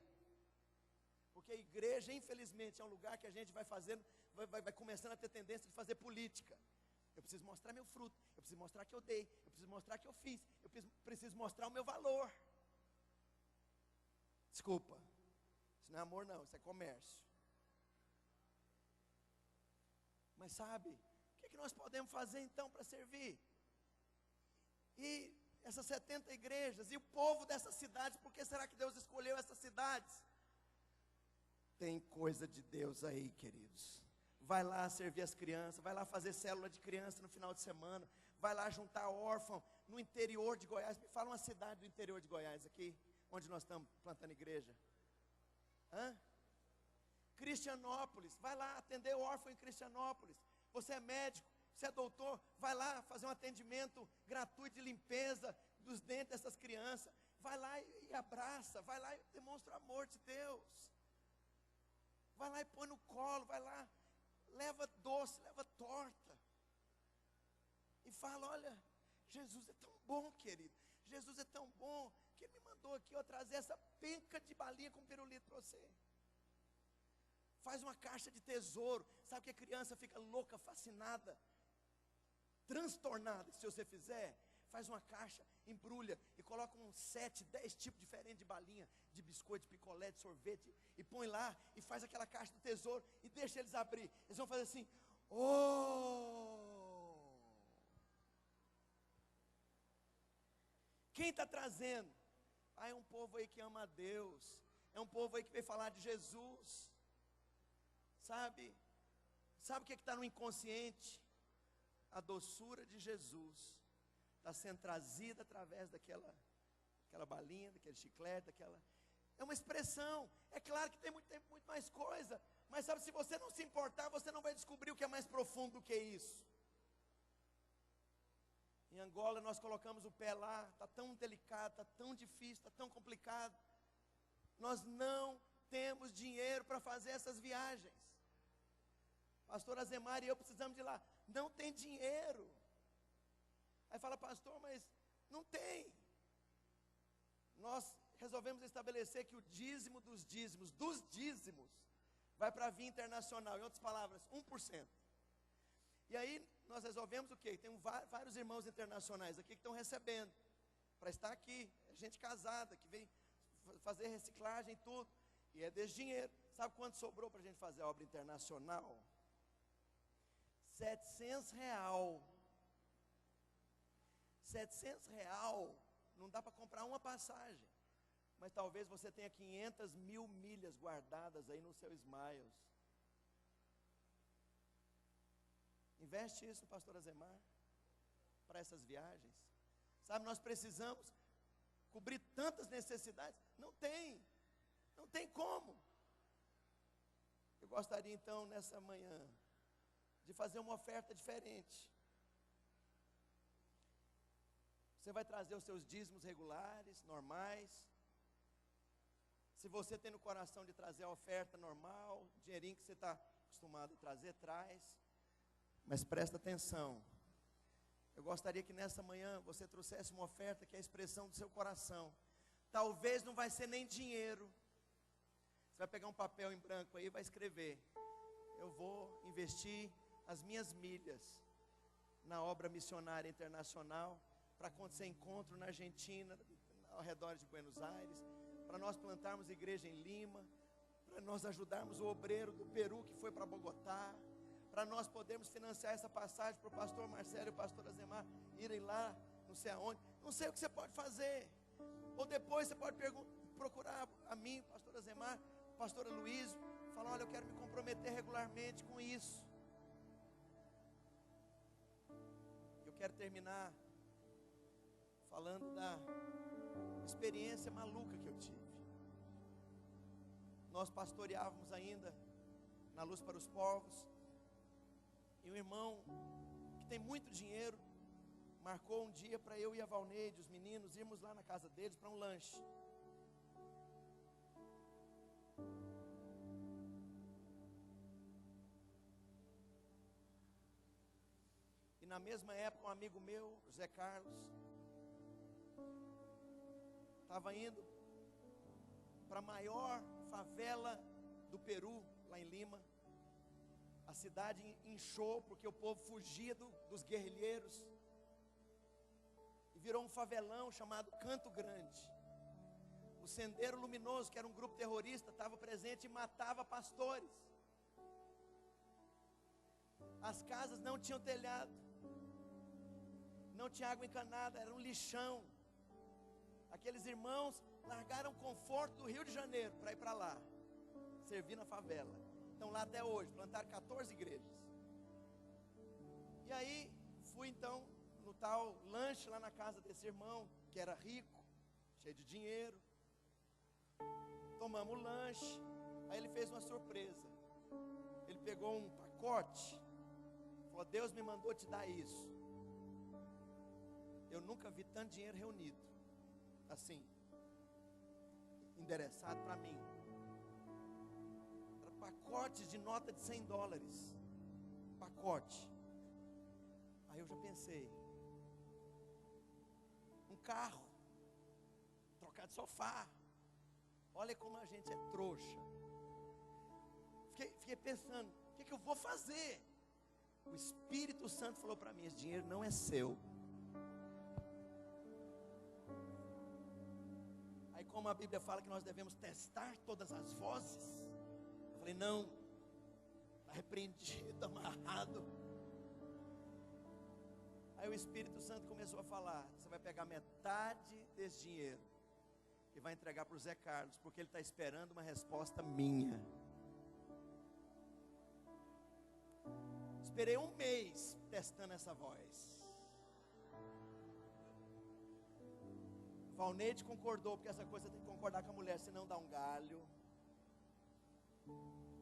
Porque a igreja, infelizmente, é um lugar que a gente vai fazendo, vai começando a ter tendência de fazer política. Eu preciso mostrar meu fruto, eu preciso mostrar que eu dei, eu preciso mostrar que eu fiz, eu preciso mostrar o meu valor. Desculpa, isso não é amor não, isso é comércio. Mas sabe, o que nós podemos fazer então para servir? E essas 70 igrejas, e o povo dessas cidades, por que será que Deus escolheu essas cidades? Tem coisa de Deus aí, queridos. Vai lá servir as crianças, vai lá fazer célula de criança no final de semana, vai lá juntar órfão no interior de Goiás. Me fala uma cidade do interior de Goiás aqui, onde nós estamos plantando igreja. Cristianópolis, vai lá atender o órfão em Cristianópolis. Você é médico, você é doutor, vai lá fazer um atendimento gratuito de limpeza dos dentes dessas crianças. Vai lá e abraça, vai lá e demonstra o amor de Deus. Vai lá e põe no colo, vai lá, leva doce, leva torta. E fala, olha, Jesus é tão bom, querido. Jesus é tão bom, que Ele me mandou aqui eu trazer essa penca de balinha com pirulito para você. Faz uma caixa de tesouro. Sabe que a criança fica louca, fascinada, transtornada, se você fizer? Faz uma caixa, embrulha e coloca uns 7, 10 tipos diferentes de balinha, de biscoito, de picolé, de sorvete, e põe lá e faz aquela caixa do tesouro e deixa eles abrir. Eles vão fazer assim, oh! Quem está trazendo? Ah, é um povo aí que ama a Deus, é um povo aí que veio falar de Jesus. Sabe o que está no inconsciente? A doçura de Jesus está sendo trazida através daquela balinha, daquele chiclete, é uma expressão. É claro que tem muito mais coisa, mas sabe, se você não se importar, você não vai descobrir o que é mais profundo do que isso. Em Angola nós colocamos o pé lá, está tão delicado, está tão difícil, está tão complicado. Nós não temos dinheiro para fazer essas viagens. Pastor Azemar e eu precisamos de ir lá. Não tem dinheiro. Aí fala, pastor, mas não tem. Nós resolvemos estabelecer que o dízimo dos dízimos, vai para a via internacional. Em outras palavras, 1%. E aí nós resolvemos o quê? Tem vários irmãos internacionais aqui que estão recebendo, para estar aqui. É gente casada, que vem fazer reciclagem e tudo. E é desse dinheiro. Sabe quanto sobrou para a gente fazer a obra internacional? R$700. R$700 não dá para comprar uma passagem. Mas talvez você tenha 500.000 milhas guardadas aí no seu Smiles. Investe isso, pastor Azemar, para essas viagens. Sabe, nós precisamos cobrir tantas necessidades. Não tem como. Eu gostaria então, nessa manhã, de fazer uma oferta diferente. Você vai trazer os seus dízimos regulares, normais. Se você tem no coração de trazer a oferta normal, dinheirinho que você está acostumado a trazer, traz. Mas presta atenção. Eu gostaria que nessa manhã você trouxesse uma oferta que é a expressão do seu coração. Talvez não vai ser nem dinheiro. Você vai pegar um papel em branco aí e vai escrever: eu vou investir as minhas milhas na obra missionária internacional, para acontecer encontro na Argentina, ao redor de Buenos Aires, para nós plantarmos igreja em Lima, para nós ajudarmos o obreiro do Peru que foi para Bogotá, para nós podermos financiar essa passagem para o pastor Marcelo e o pastor Azemar irem lá, não sei aonde. Não sei o que você pode fazer. Ou depois você pode procurar a mim, pastor Azemar, pastor Luiz, falar: olha, eu quero me comprometer regularmente com isso. Eu quero terminar falando da experiência maluca que eu tive. Nós pastoreávamos ainda na Luz para os Povos, e um irmão que tem muito dinheiro marcou um dia para eu e a Valneide, os meninos, irmos lá na casa deles para um lanche. E na mesma época um amigo meu, José Carlos, estava indo para a maior favela do Peru, lá em Lima. A cidade inchou porque o povo fugia dos guerrilheiros e virou um favelão chamado Canto Grande. O Sendeiro Luminoso, que era um grupo terrorista, estava presente e matava pastores. As casas não tinham telhado, não tinha água encanada, era um lixão. Aqueles irmãos largaram o conforto do Rio de Janeiro para ir para lá, servir na favela. Estão lá até hoje, plantaram 14 igrejas. E aí, fui então no tal lanche lá na casa desse irmão, que era rico, cheio de dinheiro. Tomamos lanche. Aí ele fez uma surpresa. Ele pegou um pacote, falou: Deus me mandou te dar isso. Eu nunca vi tanto dinheiro reunido, assim, endereçado para mim. Era pacotes de nota de $100. Pacote. Aí eu já pensei: um carro, trocar de sofá. Olha como a gente é trouxa. Fiquei pensando: o que eu vou fazer? O Espírito Santo falou para mim: esse dinheiro não é seu. Aí, como a Bíblia fala que nós devemos testar todas as vozes, eu falei: não, está repreendido, amarrado. Aí o Espírito Santo começou a falar: você vai pegar metade desse dinheiro e vai entregar para o Zé Carlos, porque ele está esperando uma resposta minha. Esperei um mês testando essa voz. Valneide concordou, porque essa coisa tem que concordar com a mulher, senão dá um galho.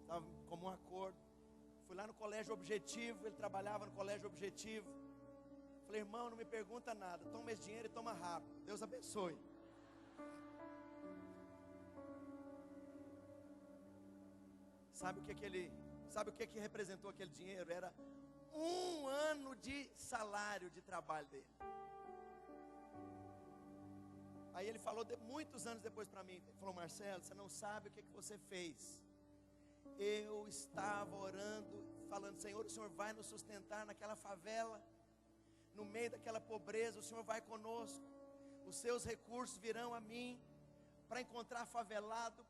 Estava como um acordo. Fui lá no Colégio Objetivo, ele trabalhava no Colégio Objetivo. Falei: irmão, não me pergunta nada, toma esse dinheiro e toma rápido, Deus abençoe. Sabe o que representou aquele dinheiro? Era 1 ano de salário de trabalho dele. Aí ele falou muitos anos depois para mim, ele falou: Marcelo, você não sabe o que você fez. Eu estava orando, falando: Senhor, o Senhor vai nos sustentar naquela favela, no meio daquela pobreza, o Senhor vai conosco. Os seus recursos virão a mim, para encontrar favelado,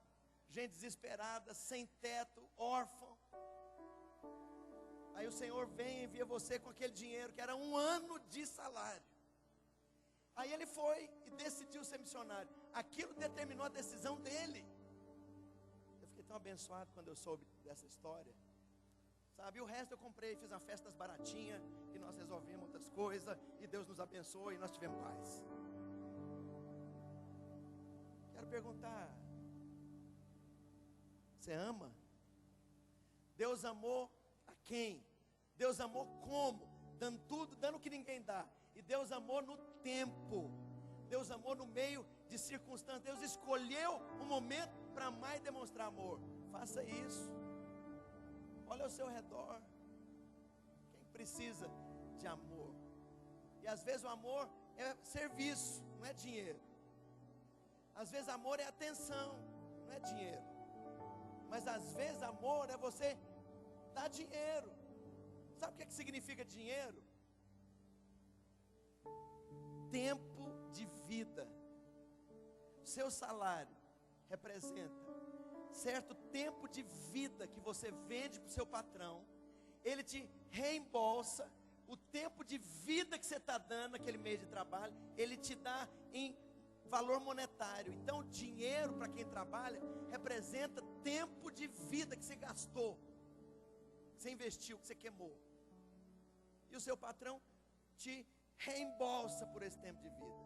gente desesperada, sem teto, órfão. Aí o Senhor vem e envia você com aquele dinheiro, que era 1 ano de salário. Aí ele foi e decidiu ser missionário. Aquilo determinou a decisão dele. Eu fiquei tão abençoado quando eu soube dessa história, sabe? E o resto eu comprei, fiz uma festa baratinha, e nós resolvemos outras coisas, e Deus nos abençoou, e nós tivemos paz. Quero perguntar: você ama? Deus amou a quem? Deus amou como? Dando tudo, dando o que ninguém dá. E Deus amou no tempo. Deus amou no meio de circunstâncias. Deus escolheu um momento para amar e demonstrar amor. Faça isso. Olha ao seu redor. Quem precisa de amor? E às vezes o amor é serviço, não é dinheiro. Às vezes amor é atenção, não é dinheiro. Mas às vezes amor é você dar dinheiro. Sabe o que significa dinheiro? Tempo de vida. Seu salário representa certo tempo de vida que você vende para o seu patrão. Ele te reembolsa o tempo de vida que você está dando naquele mês de trabalho. Ele te dá em valor monetário. Então dinheiro, para quem trabalha, representa tempo de vida que você gastou, que você investiu, que você queimou. E o seu patrão te reembolsa por esse tempo de vida.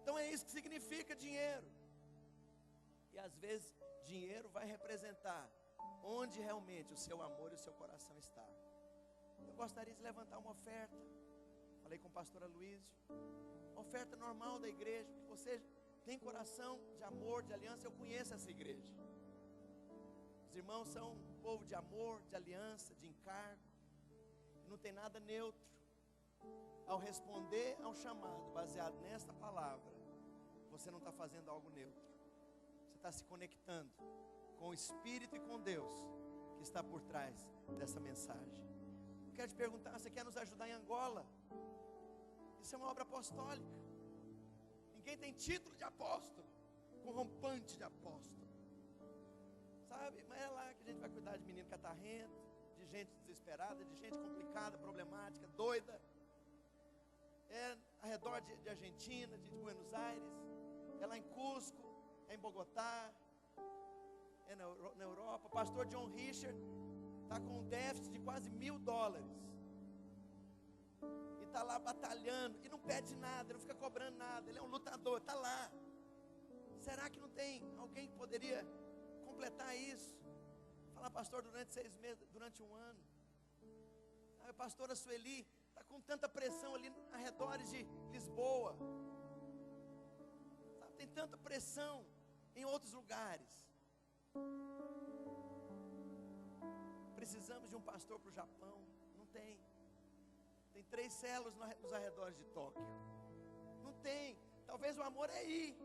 Então é isso que significa dinheiro. E às vezes dinheiro vai representar onde realmente o seu amor e o seu coração está. Eu gostaria de levantar uma oferta. Falei com a pastora Luísio. Oferta normal da igreja, porque você tem coração de amor, de aliança. Eu conheço essa igreja. Os irmãos são um povo de amor, de aliança, de encargo. Não tem nada neutro. Ao responder ao chamado baseado nesta palavra, você não está fazendo algo neutro. Você está se conectando com o Espírito e com Deus que está por trás dessa mensagem. Eu quero te perguntar: você quer nos ajudar em Angola? Isso é uma obra apostólica. Ninguém tem título de apóstolo, com rompante de apóstolo, sabe? Mas é lá que a gente vai cuidar de menino catarrento, de gente desesperada, de gente complicada, problemática, doida. É ao redor de Argentina, de Buenos Aires, é lá em Cusco, é em Bogotá, é na Europa. O pastor John Richard está com um déficit de quase $1.000. E está lá batalhando, e não pede nada, não fica cobrando nada. Ele é um lutador, está lá. Será que não tem alguém que poderia completar isso? Falar, pastor, durante 6 meses, durante 1 ano. A pastora Sueli está com tanta pressão ali arredores de Lisboa. Sabe, tem tanta pressão em outros lugares. Precisamos de um pastor para o Japão. Não tem. Tem 3 células nos arredores de Tóquio. Não tem. Talvez o amor é ir,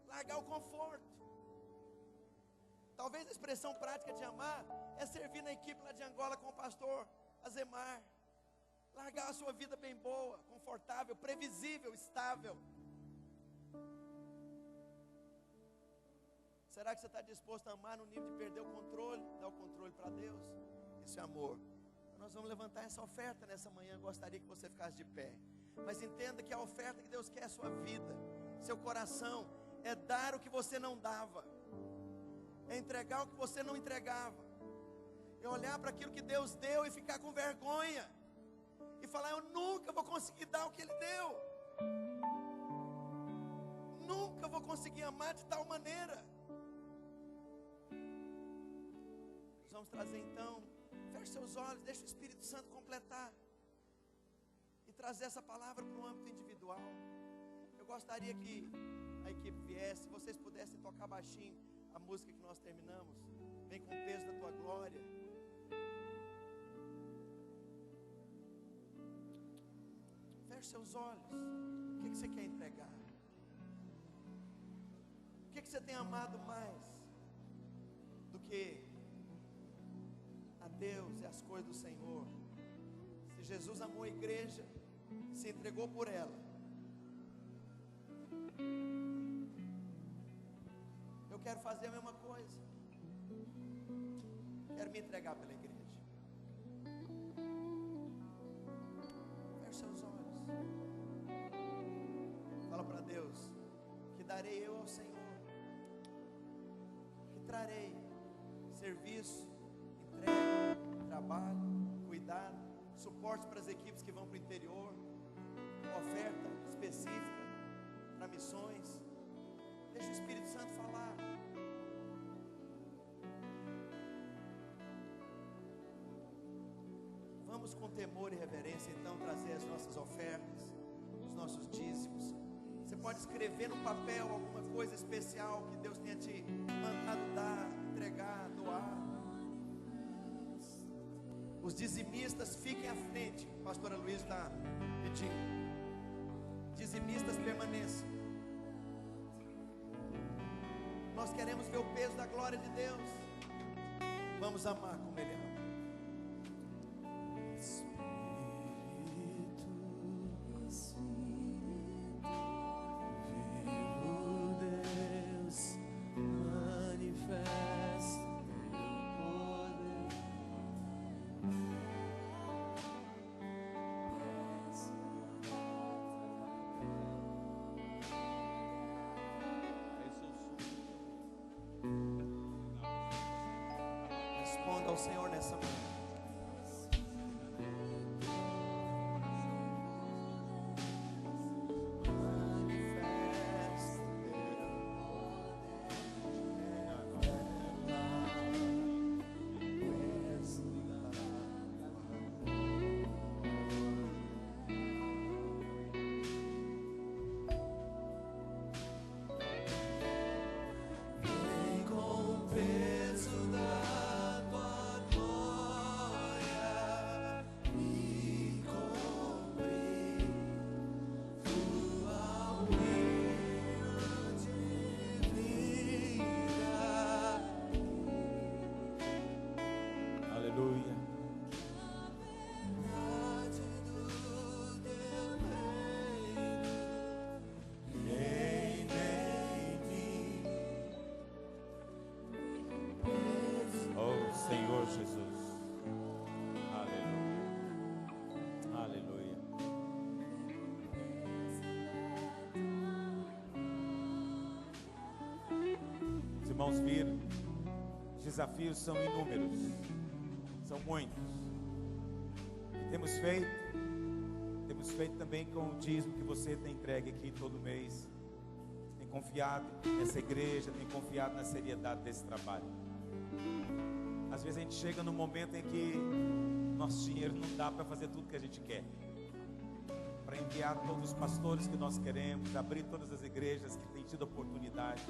largar o conforto. Talvez a expressão prática de amar é servir na equipe lá de Angola com o pastor Azemar. Largar a sua vida bem boa, confortável, previsível, estável. Será que você está disposto a amar no nível de perder o controle, dar o controle para Deus? Isso é amor. Então nós vamos levantar essa oferta nessa manhã. Gostaria que você ficasse de pé. Mas entenda que a oferta que Deus quer é a sua vida, seu coração. É dar o que você não dava, é entregar o que você não entregava, é olhar para aquilo que Deus deu e ficar com vergonha, e falar, eu nunca vou conseguir dar o que Ele deu, nunca vou conseguir amar de tal maneira. Nós vamos trazer então, feche seus olhos, deixa o Espírito Santo completar, e trazer essa palavra para o âmbito individual. Eu gostaria que a equipe viesse, se vocês pudessem tocar baixinho a música que nós terminamos, vem com o peso da tua glória. Feche seus olhos. O que você quer entregar? O que você tem amado mais do que a Deus e as coisas do Senhor? Se Jesus amou a igreja, se entregou por ela, eu quero fazer a mesma coisa. Quero me entregar pela igreja. Feche seus olhos. Fala para Deus: que darei eu ao Senhor, que trarei serviço, entrega, trabalho, cuidado, suporte para as equipes que vão para o interior, oferta específica para missões. Deixa o Espírito Santo falar. Vamos com temor e reverência então trazer as nossas ofertas, os nossos dízimos. Você pode escrever no papel alguma coisa especial que Deus tenha te mandado dar, entregar, doar. Os dizimistas fiquem à frente. A pastora Luiz está pedindo. Dizimistas permaneçam. Nós queremos ver o peso da glória de Deus. Vamos amar como Ele ama. Responda ao Senhor nessa manhã. Senhor Jesus, aleluia, aleluia. Os irmãos viram, os desafios são inúmeros, são muitos. E temos feito também com o dízimo que você tem entregue aqui todo mês, tem confiado nessa igreja, tem confiado na seriedade desse trabalho. Às vezes a gente chega num momento em que nosso dinheiro não dá para fazer tudo que a gente quer, para enviar todos os pastores que nós queremos, abrir todas as igrejas que têm tido oportunidade.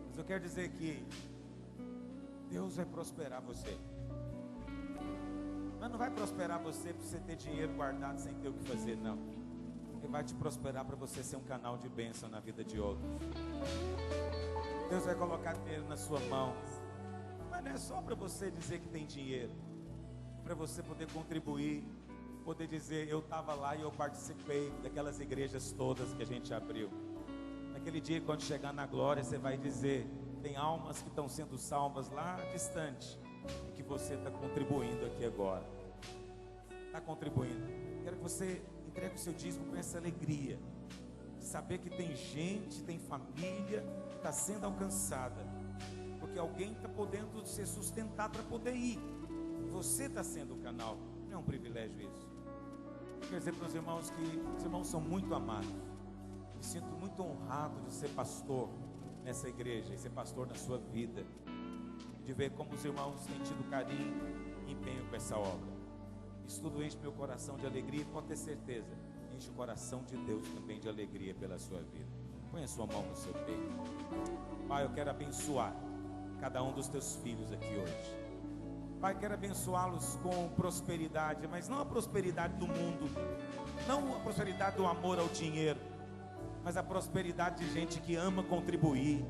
Mas eu quero dizer que Deus vai prosperar você. Mas não vai prosperar você para você ter dinheiro guardado sem ter o que fazer, não. Ele vai te prosperar para você ser um canal de bênção na vida de outros. Deus vai colocar dinheiro na sua mão. Mas não é só para você dizer que tem dinheiro, para você poder contribuir, poder dizer: eu estava lá e eu participei daquelas igrejas todas que a gente abriu. Naquele dia, quando chegar na glória, você vai dizer: tem almas que estão sendo salvas lá distante, e que você está contribuindo aqui agora. Está contribuindo. Quero que você entregue o seu dízimo com essa alegria, de saber que tem gente, tem família que está sendo alcançada, porque alguém está podendo ser sustentado para poder ir. Você está sendo o canal. Não é um privilégio isso? Eu quero dizer para os irmãos que os irmãos são muito amados. Me sinto muito honrado de ser pastor nessa igreja e ser pastor na sua vida, de ver como os irmãos têm tido carinho e empenho com essa obra. Isso tudo enche meu coração de alegria e pode ter certeza, enche o coração de Deus também de alegria pela sua vida. Põe a sua mão no seu peito. Pai, eu quero abençoar cada um dos teus filhos aqui hoje. Pai, quero abençoá-los com prosperidade, mas não a prosperidade do mundo, não a prosperidade do amor ao dinheiro, mas a prosperidade de gente que ama contribuir,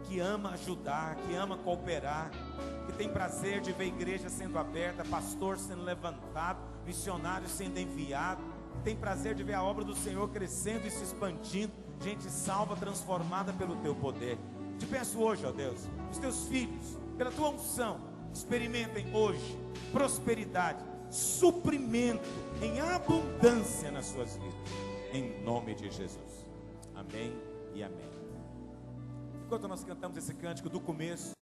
que ama ajudar, que ama cooperar, que tem prazer de ver igreja sendo aberta, pastor sendo levantado, missionário sendo enviado, tem prazer de ver a obra do Senhor crescendo e se expandindo, gente salva, transformada pelo teu poder. Te peço hoje, ó Deus, os teus filhos, pela tua unção, experimentem hoje prosperidade, suprimento em abundância nas suas vidas, em nome de Jesus. Amém e amém. Enquanto nós cantamos esse cântico do começo,